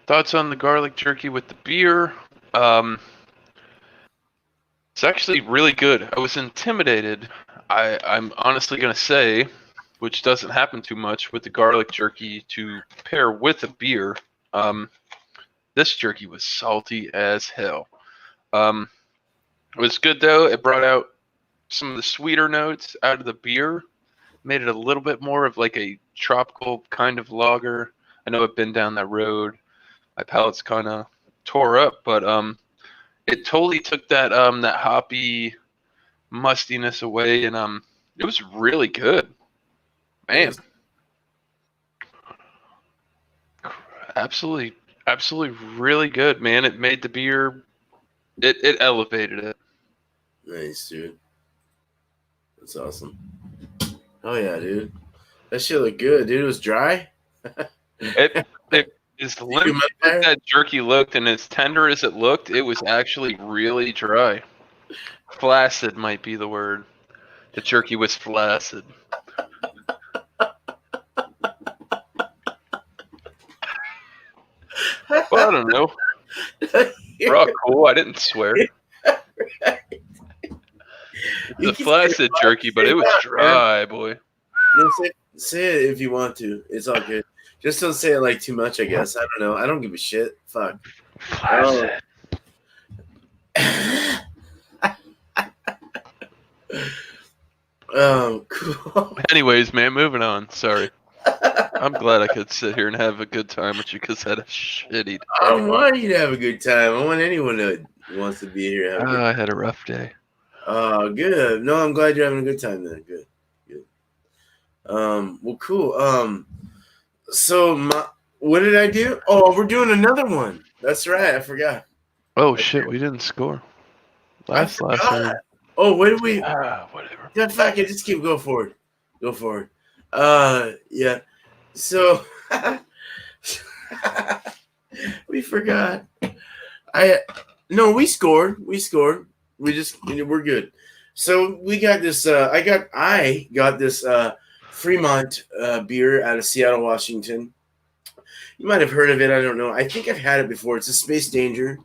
Thoughts on the garlic jerky with the beer? It's actually really good. I was intimidated. I'm honestly going to say, which doesn't happen too much with the garlic jerky to pair with a beer. This jerky was salty as hell. It was good though. It brought out some of the sweeter notes out of the beer, made it a little bit more of like a tropical kind of lager. I know I've been down that road. My palate's kind of tore up, but it totally took that hoppy mustiness away, and it was really good. Man, absolutely really good, man. It made the beer, it elevated it. Nice, dude. That's awesome. Oh yeah, dude. That shit looked good, dude. It was dry. It as limp as that jerky looked and as tender as it looked, it was actually really dry. Flaccid might be the word. The jerky was flaccid. Well, I don't know. We're all cool. I didn't swear. It's a flaccid jerky, but it was dry, boy. No, say it if you want to. It's all good. Just don't say it like too much, I guess. I don't know. I don't give a shit. Fuck. Flaccid. Cool. Anyways, man, moving on. Sorry. I'm glad I could sit here and have a good time with you because I had a shitty day. I want you to have a good time. I want anyone who wants to be here. I had a rough day. Oh, good. No, I'm glad you're having a good time then. Good. Well, cool. So what did I do? Oh, we're doing another one. That's right. I forgot. Oh shit, we didn't score. Last round. Oh, what did we? Whatever. Yeah, fuck it. Just keep go forward. Go forward. Yeah. So we forgot. We scored. We're good. So we got this. I got this Fremont beer out of Seattle, Washington. You might have heard of it. I don't know. I think I've had it before. It's a Space Danger.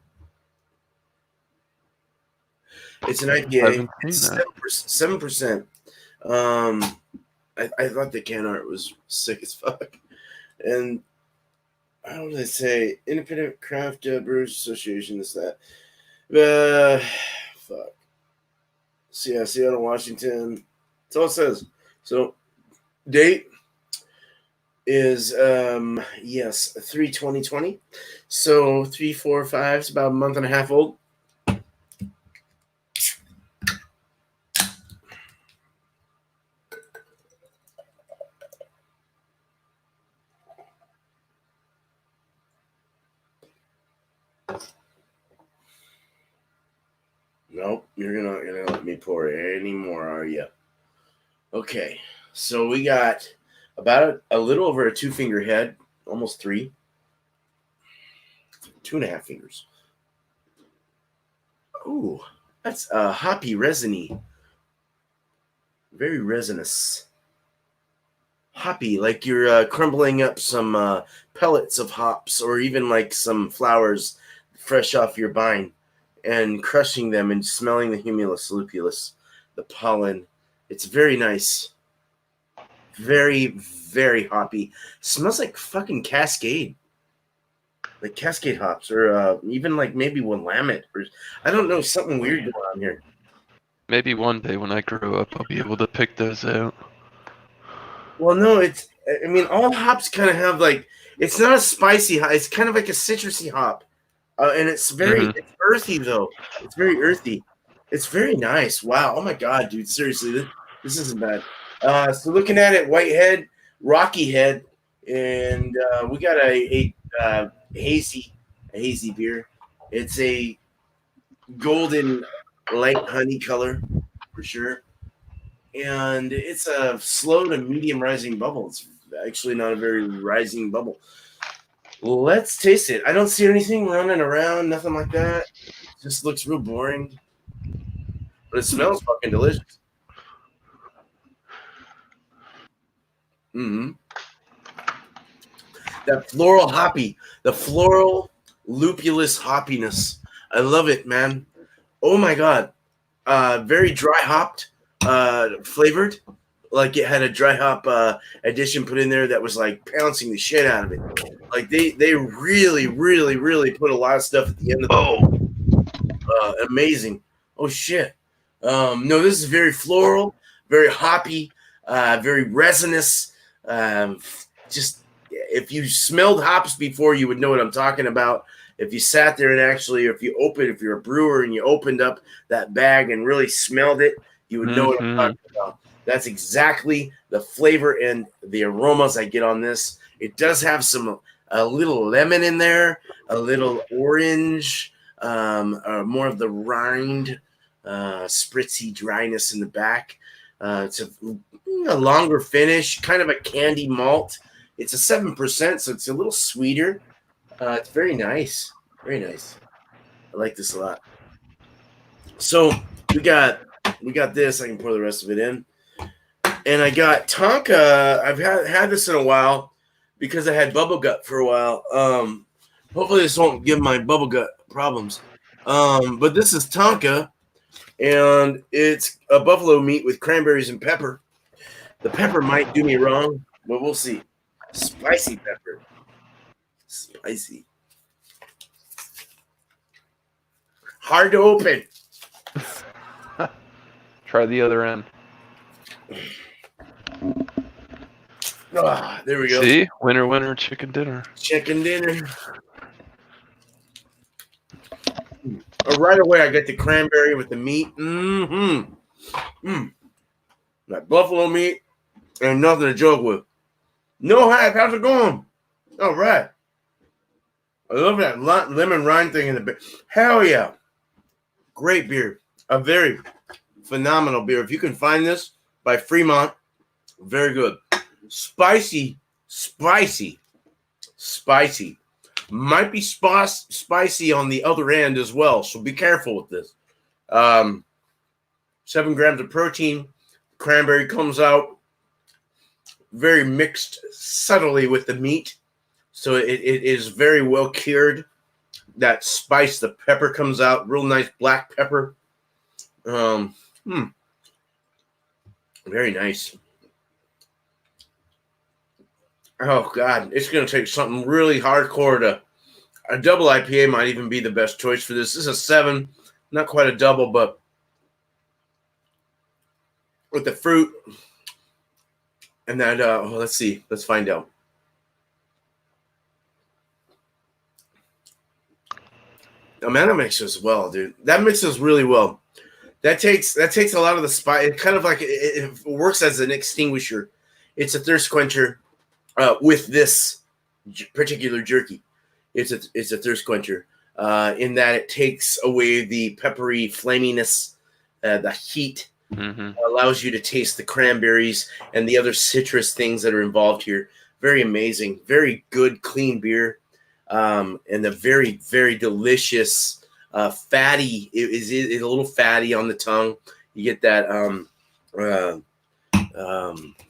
It's an IPA. It's 7%. I thought the can art was sick as fuck. And how would I say? Independent Craft Brewers Association, this, that. Fuck. So yeah, Seattle, Washington. That's all it says. So date is 3/20/20. So 3, 4, 5. It's about a month and a half old. Nope, you're not gonna let me pour any more, are you? Okay, so we got about a little over a 2-finger head, almost 3, 2.5 fingers. Ooh, that's hoppy, resiny, very resinous. Hoppy, like you're crumbling up some pellets of hops, or even like some flowers fresh off your vine, and crushing them and smelling the humulus lupulus, the pollen. It's very nice. Very, very hoppy. Smells like fucking Cascade. Like Cascade hops, or even like maybe Willamette, or I don't know, something weird going on here. Maybe one day when I grow up, I'll be able to pick those out. Well, no, I mean, all hops kind of have like, it's not a spicy hop. It's kind of like a citrusy hop. And it's it's earthy, though. It's very earthy. It's very nice. Wow. Oh, my God, dude. Seriously, this isn't bad. So looking at it, white head, rocky head, and we got a hazy beer. It's a golden light honey color for sure. And it's a slow to medium rising bubble. It's actually not a very rising bubble. Let's taste it. I don't see anything running around, nothing like that. It just looks real boring. But it smells fucking delicious. Mm-hmm. That floral hoppy, the floral lupulus hoppiness. I love it, man. Oh my God. Very dry hopped, flavored. Like it had a dry hop addition put in there that was like pouncing the shit out of it. Like they really, really, really put a lot of stuff at the end of the amazing. Oh shit. No, this is very floral, very hoppy, very resinous. Just if you smelled hops before, you would know what I'm talking about. If you sat there and actually, if you're a brewer and you opened up that bag and really smelled it, you would know what I'm talking about. That's exactly the flavor and the aromas I get on this. It does have a little lemon in there, a little orange, more of the rind, spritzy dryness in the back. It's a longer finish, kind of a candy malt. It's a 7%, so it's a little sweeter. It's very nice. Very nice. I like this a lot. So we got this. I can pour the rest of it in. And I got Tonka. I've had this in a while because I had bubble gut for a while. Hopefully this won't give my bubble gut problems. But this is Tonka, and it's a buffalo meat with cranberries and pepper. The pepper might do me wrong, but we'll see. Spicy pepper. Spicy. Hard to open. Try the other end. There we go. See? Winner, winner, chicken dinner. Chicken dinner. Right away, I get the cranberry with the meat. That buffalo meat and nothing to joke with. No hype. How's it going? All right. I love that lemon rind thing in the beer. Hell yeah. Great beer. A very phenomenal beer. If you can find this by Fremont, very good. Spicy. Might be spicy on the other end as well, so be careful with this. 7 grams of protein. Cranberry comes out very mixed subtly with the meat, so it is very well cured. That spice, the pepper comes out, real nice black pepper. Very nice. Oh, God. It's going to take something really hardcore to... A double IPA might even be the best choice for this. This is a 7. Not quite a double, but... with the fruit... And that... let's see. Let's find out. Oh, man, that mixes well, dude. That mixes really well. That takes a lot of the spice. It kind of like... It works as an extinguisher. It's a thirst quencher. With this particular jerky, it's a thirst quencher in that it takes away the peppery flaminess, the heat Mm-hmm. Allows you to taste the cranberries and the other citrus things that are involved here. Very amazing, very good, clean beer, and a very, very delicious, fatty. It's a little fatty on the tongue. You get that,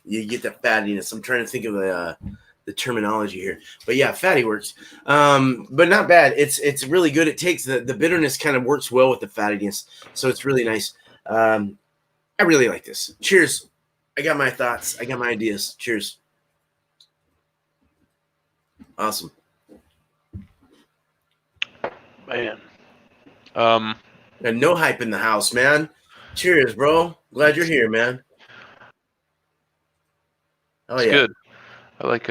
you get that fattiness. I'm trying to think of the terminology here, but yeah, fatty works, but not bad. It's really good. It takes the bitterness kind of works well with the fattiness, so it's really nice. I really like this. Cheers. I got my thoughts. I got my ideas. Cheers. Awesome. Man. And no hype in the house, man. Cheers, bro. Glad you're here, man. Oh It's yeah. good. I like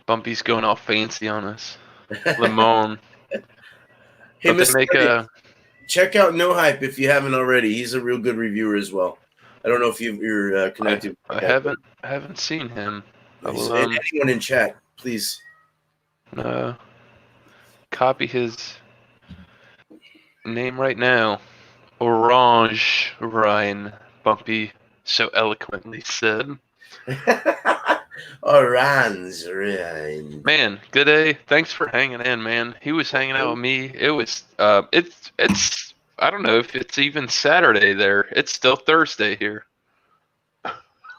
Bumpy's going all fancy on us. Limon. Hey, Don't they Mr. make Eddie, check out No Hype if you haven't already. He's a real good reviewer as well. I don't know if you're connected. I haven't seen him. I will Anyone in chat, please. Copy his name right now. Orange Ryan, Bumpy so eloquently said. Orange Ryan. Man, good day. Thanks for hanging in, man. He was hanging out with me. It was it's I don't know if it's even Saturday there. It's still Thursday here.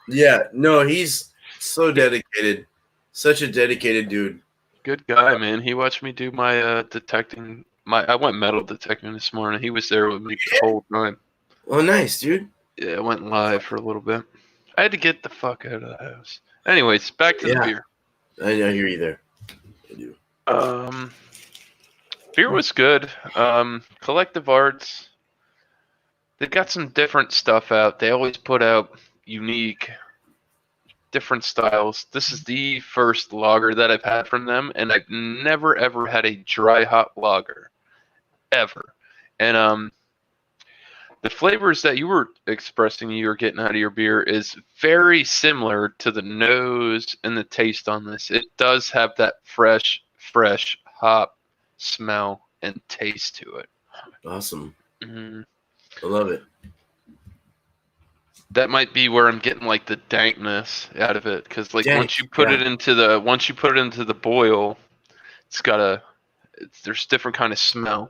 Yeah, no, he's so dedicated. Such a dedicated dude. Good guy, man. He watched me do my detecting. I went metal detecting this morning. He was there with me the whole time. Oh, nice, dude. Yeah, I went live for a little bit. I had to get the fuck out of the house. Anyways, back to the beer. I hear you there. I do. Beer was good. Collective Arts. They got some different stuff out. They always put out unique, different styles. This is the first lager that I've had from them, and I've never ever had a dry hop lager, ever. And the flavors that you were expressing you were getting out of your beer is very similar to the nose and the taste on this. It does have that fresh hop smell and taste to it. Awesome. Mm-hmm. I love it. That might be where I'm getting like the dankness out of it, because like once you put it into the boil, there's different kind of smell,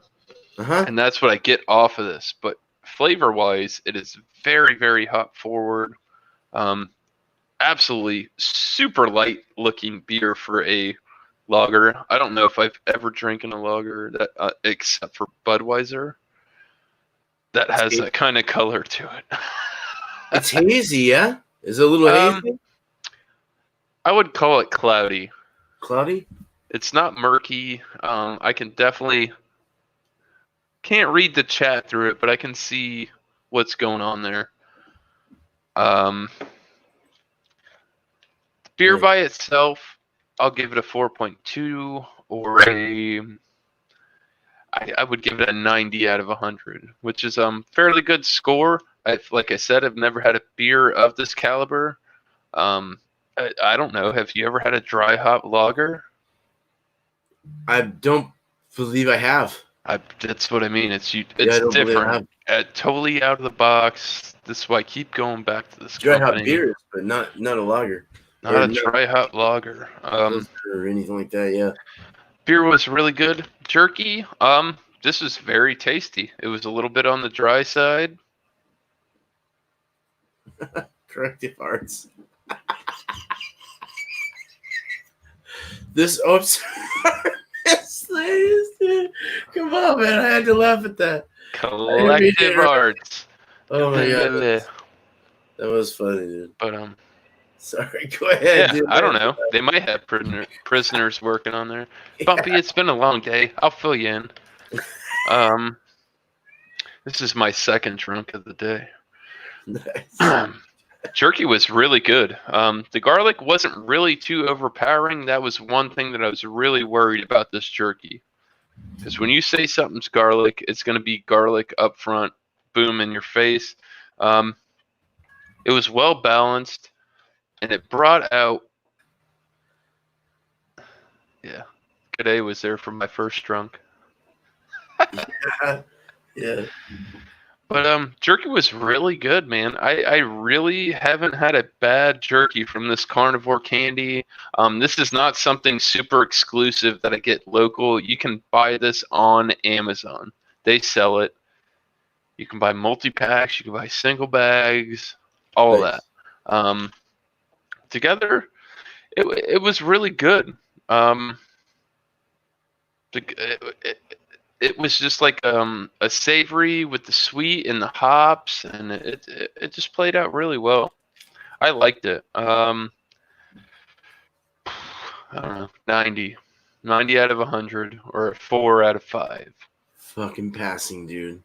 and that's what I get off of this. But flavor wise, it is very, very hop forward. Absolutely super light looking beer for a lager. I don't know if I've ever drinking a lager that except for Budweiser that has that kind of color to it. It's hazy, yeah? Is it a little hazy? I would call it cloudy. Cloudy? It's not murky. I can definitely can't read the chat through it, but I can see what's going on there. Beer by itself, I'll give it a 4.2 or I would give it a 90 out of 100, which is fairly good score. Like I said, I've never had a beer of this caliber. I don't know. Have you ever had a dry hop lager? I don't believe I have. That's what I mean. It's different. Totally out of the box. This is why I keep going back to this dry company. Hop beers, but not a lager. Not a dry hop lager. Or anything like that, yeah. Beer was really good. Jerky, this was very tasty. It was a little bit on the dry side. Corrective arts. This, oh, I'm sorry. Come on, man. I had to laugh at that. Collective arts. Oh my god. That was funny, dude. But sorry, go ahead. Yeah, dude. I don't know. They might have prisoners working on there. Bumpy, it's been a long day. I'll fill you in. This is my second drunk of the day. Nice. Jerky was really good. The garlic wasn't really too overpowering. That was one thing that I was really worried about this jerky. Because when you say something's garlic, it's going to be garlic up front, boom, in your face. It was well balanced, and it brought out... Yeah. G'day was there for my first drunk. Yeah. But jerky was really good, man. I really haven't had a bad jerky from this carnivore candy. This is not something super exclusive that I get local. You can buy this on Amazon. They sell it. You can buy multi-packs, you can buy single bags, all of that. Together, it was really good. It was just like a savory with the sweet and the hops, and it just played out really well. I liked it. I don't know, 90 out of 100, or a 4 out of 5. Fucking passing, dude.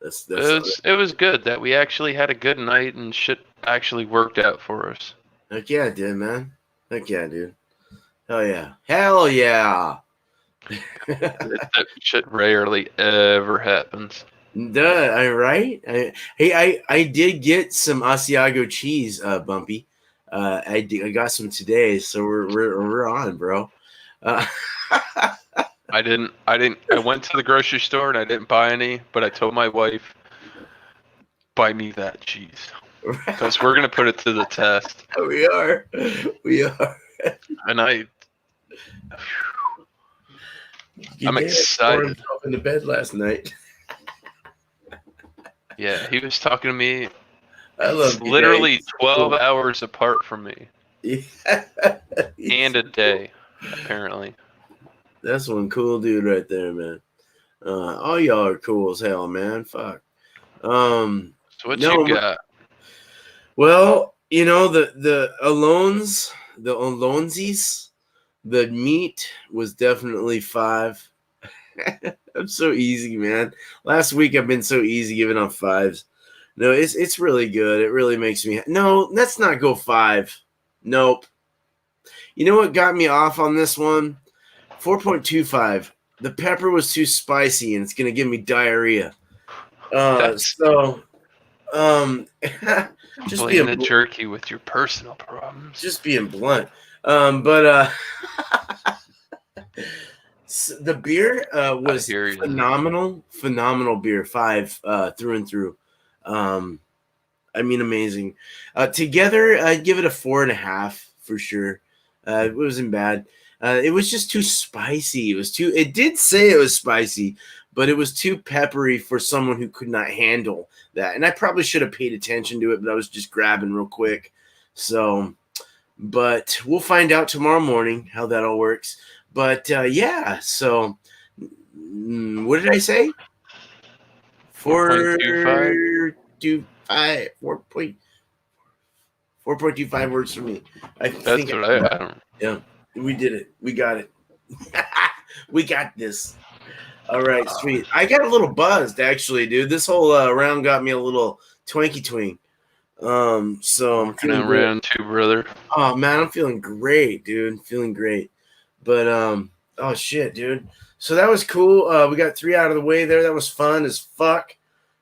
It was good that we actually had a good night and shit actually worked out for us. Heck yeah, it did, man. Heck yeah, dude. Hell yeah. Hell yeah. That shit rarely ever happens. Duh, right? I did get some Asiago cheese, Bumpy. I got some today, so we're on, bro. I went to the grocery store and I didn't buy any, but I told my wife, buy me that cheese. Because we're going to put it to the test. We are. And I'm excited. In the bed last night. Yeah, he was talking to me. I love literally 12 hours apart from me. Yeah. And a day, apparently. That's one cool dude right there, man. All y'all are cool as hell, man. Fuck. So what you got? Well, you know, the alonesies, the meat was definitely 5. I'm so easy, man. Last week I've been so easy giving off 5s. No, it's really good. It really makes me. No, let's not go 5. Nope. You know what got me off on this one? 4.25. The pepper was too spicy, and it's gonna give me diarrhea. Just being the jerky with your personal problems. Just being blunt. The beer was phenomenal beer. 5 through and through. I mean, amazing. Together, I'd give it a 4.5 for sure. It wasn't bad. It was just too spicy. It did say it was spicy, but it was too peppery for someone who could not handle that. And I probably should have paid attention to it, but I was just grabbing real quick. So, but we'll find out tomorrow morning how that all works. But yeah, so what did I say? 4.25. 4.25 works for me. I don't. Yeah. We did it. We got it. We got this. All right, sweet. I got a little buzzed, actually, dude. This whole round got me a little twanky twing. So I'm feeling round 2, brother. Oh man, I'm feeling great, dude. Feeling great. But oh shit, dude. So that was cool. We got 3 out of the way there. That was fun as fuck.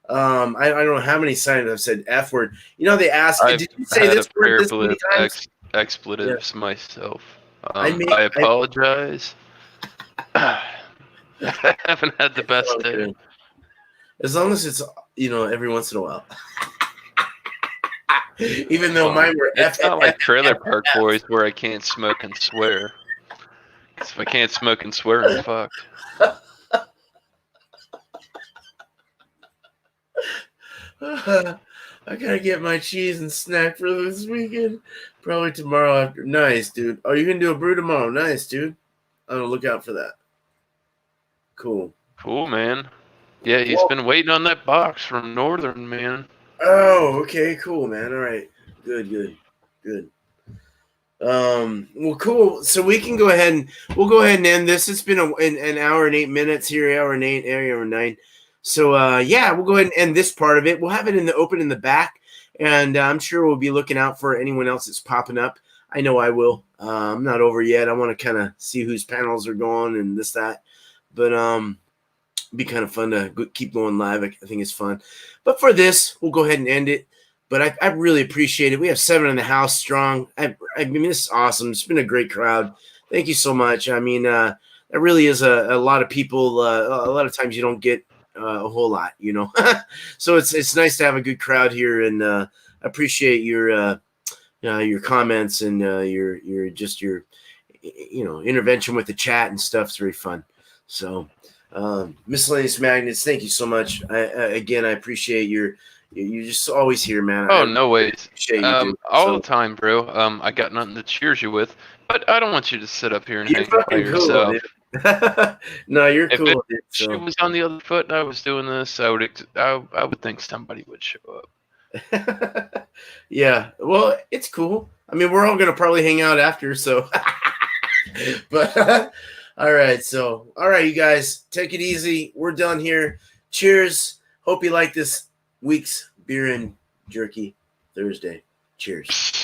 I don't know how many times I've said F word. You know, they asked, did you say this word this many times? Expletives myself. I apologize. I haven't had the best day. As long as it's, every once in a while. Even though mine were It's not like Trailer Park Boys where I can't smoke and swear. Because if I can't smoke and swear, I'm fucked. I gotta get my cheese and snack for this weekend. Probably tomorrow after. Nice, dude. Oh, you're gonna do a brew tomorrow? Nice, dude. I'm gonna look out for that. Cool, man. Yeah, he's been waiting on that box from Northern, man. Oh, okay, cool, man. All right, good. Well, cool. So we can go ahead and end this. It's been an hour and 8 minutes here, hour and 9. So yeah, we'll go ahead and end this part of it. We'll have it in the open in the back, and I'm sure we'll be looking out for anyone else that's popping up. I know I will. I'm not over yet. I want to kind of see whose panels are going and this, that. But it'd be kind of fun to keep going live. I think it's fun. But for this, we'll go ahead and end it. But I really appreciate it. We have 7 in the house strong. I mean, this is awesome. It's been a great crowd. Thank you so much. I mean, that really is a lot of people. A lot of times you don't get a whole lot, So it's nice to have a good crowd here, and appreciate your comments and your intervention with the chat and stuff. It's very fun. So Miscellaneous Magnets, thank you so much. Again, I appreciate you're just always here, man. Oh, no ways. Appreciate you, dude. All the time, bro. I got nothing to cheers you with, but I don't want you to sit up here and hang by yourself. Cool, no, you're cool. If she was on the other foot and I was doing this, I would think somebody would show up. Yeah, well, it's cool. I mean, we're all gonna probably hang out after, so. But all right, you guys, take it easy. We're done here. Cheers. Hope you like this week's Beer and Jerky Thursday. Cheers.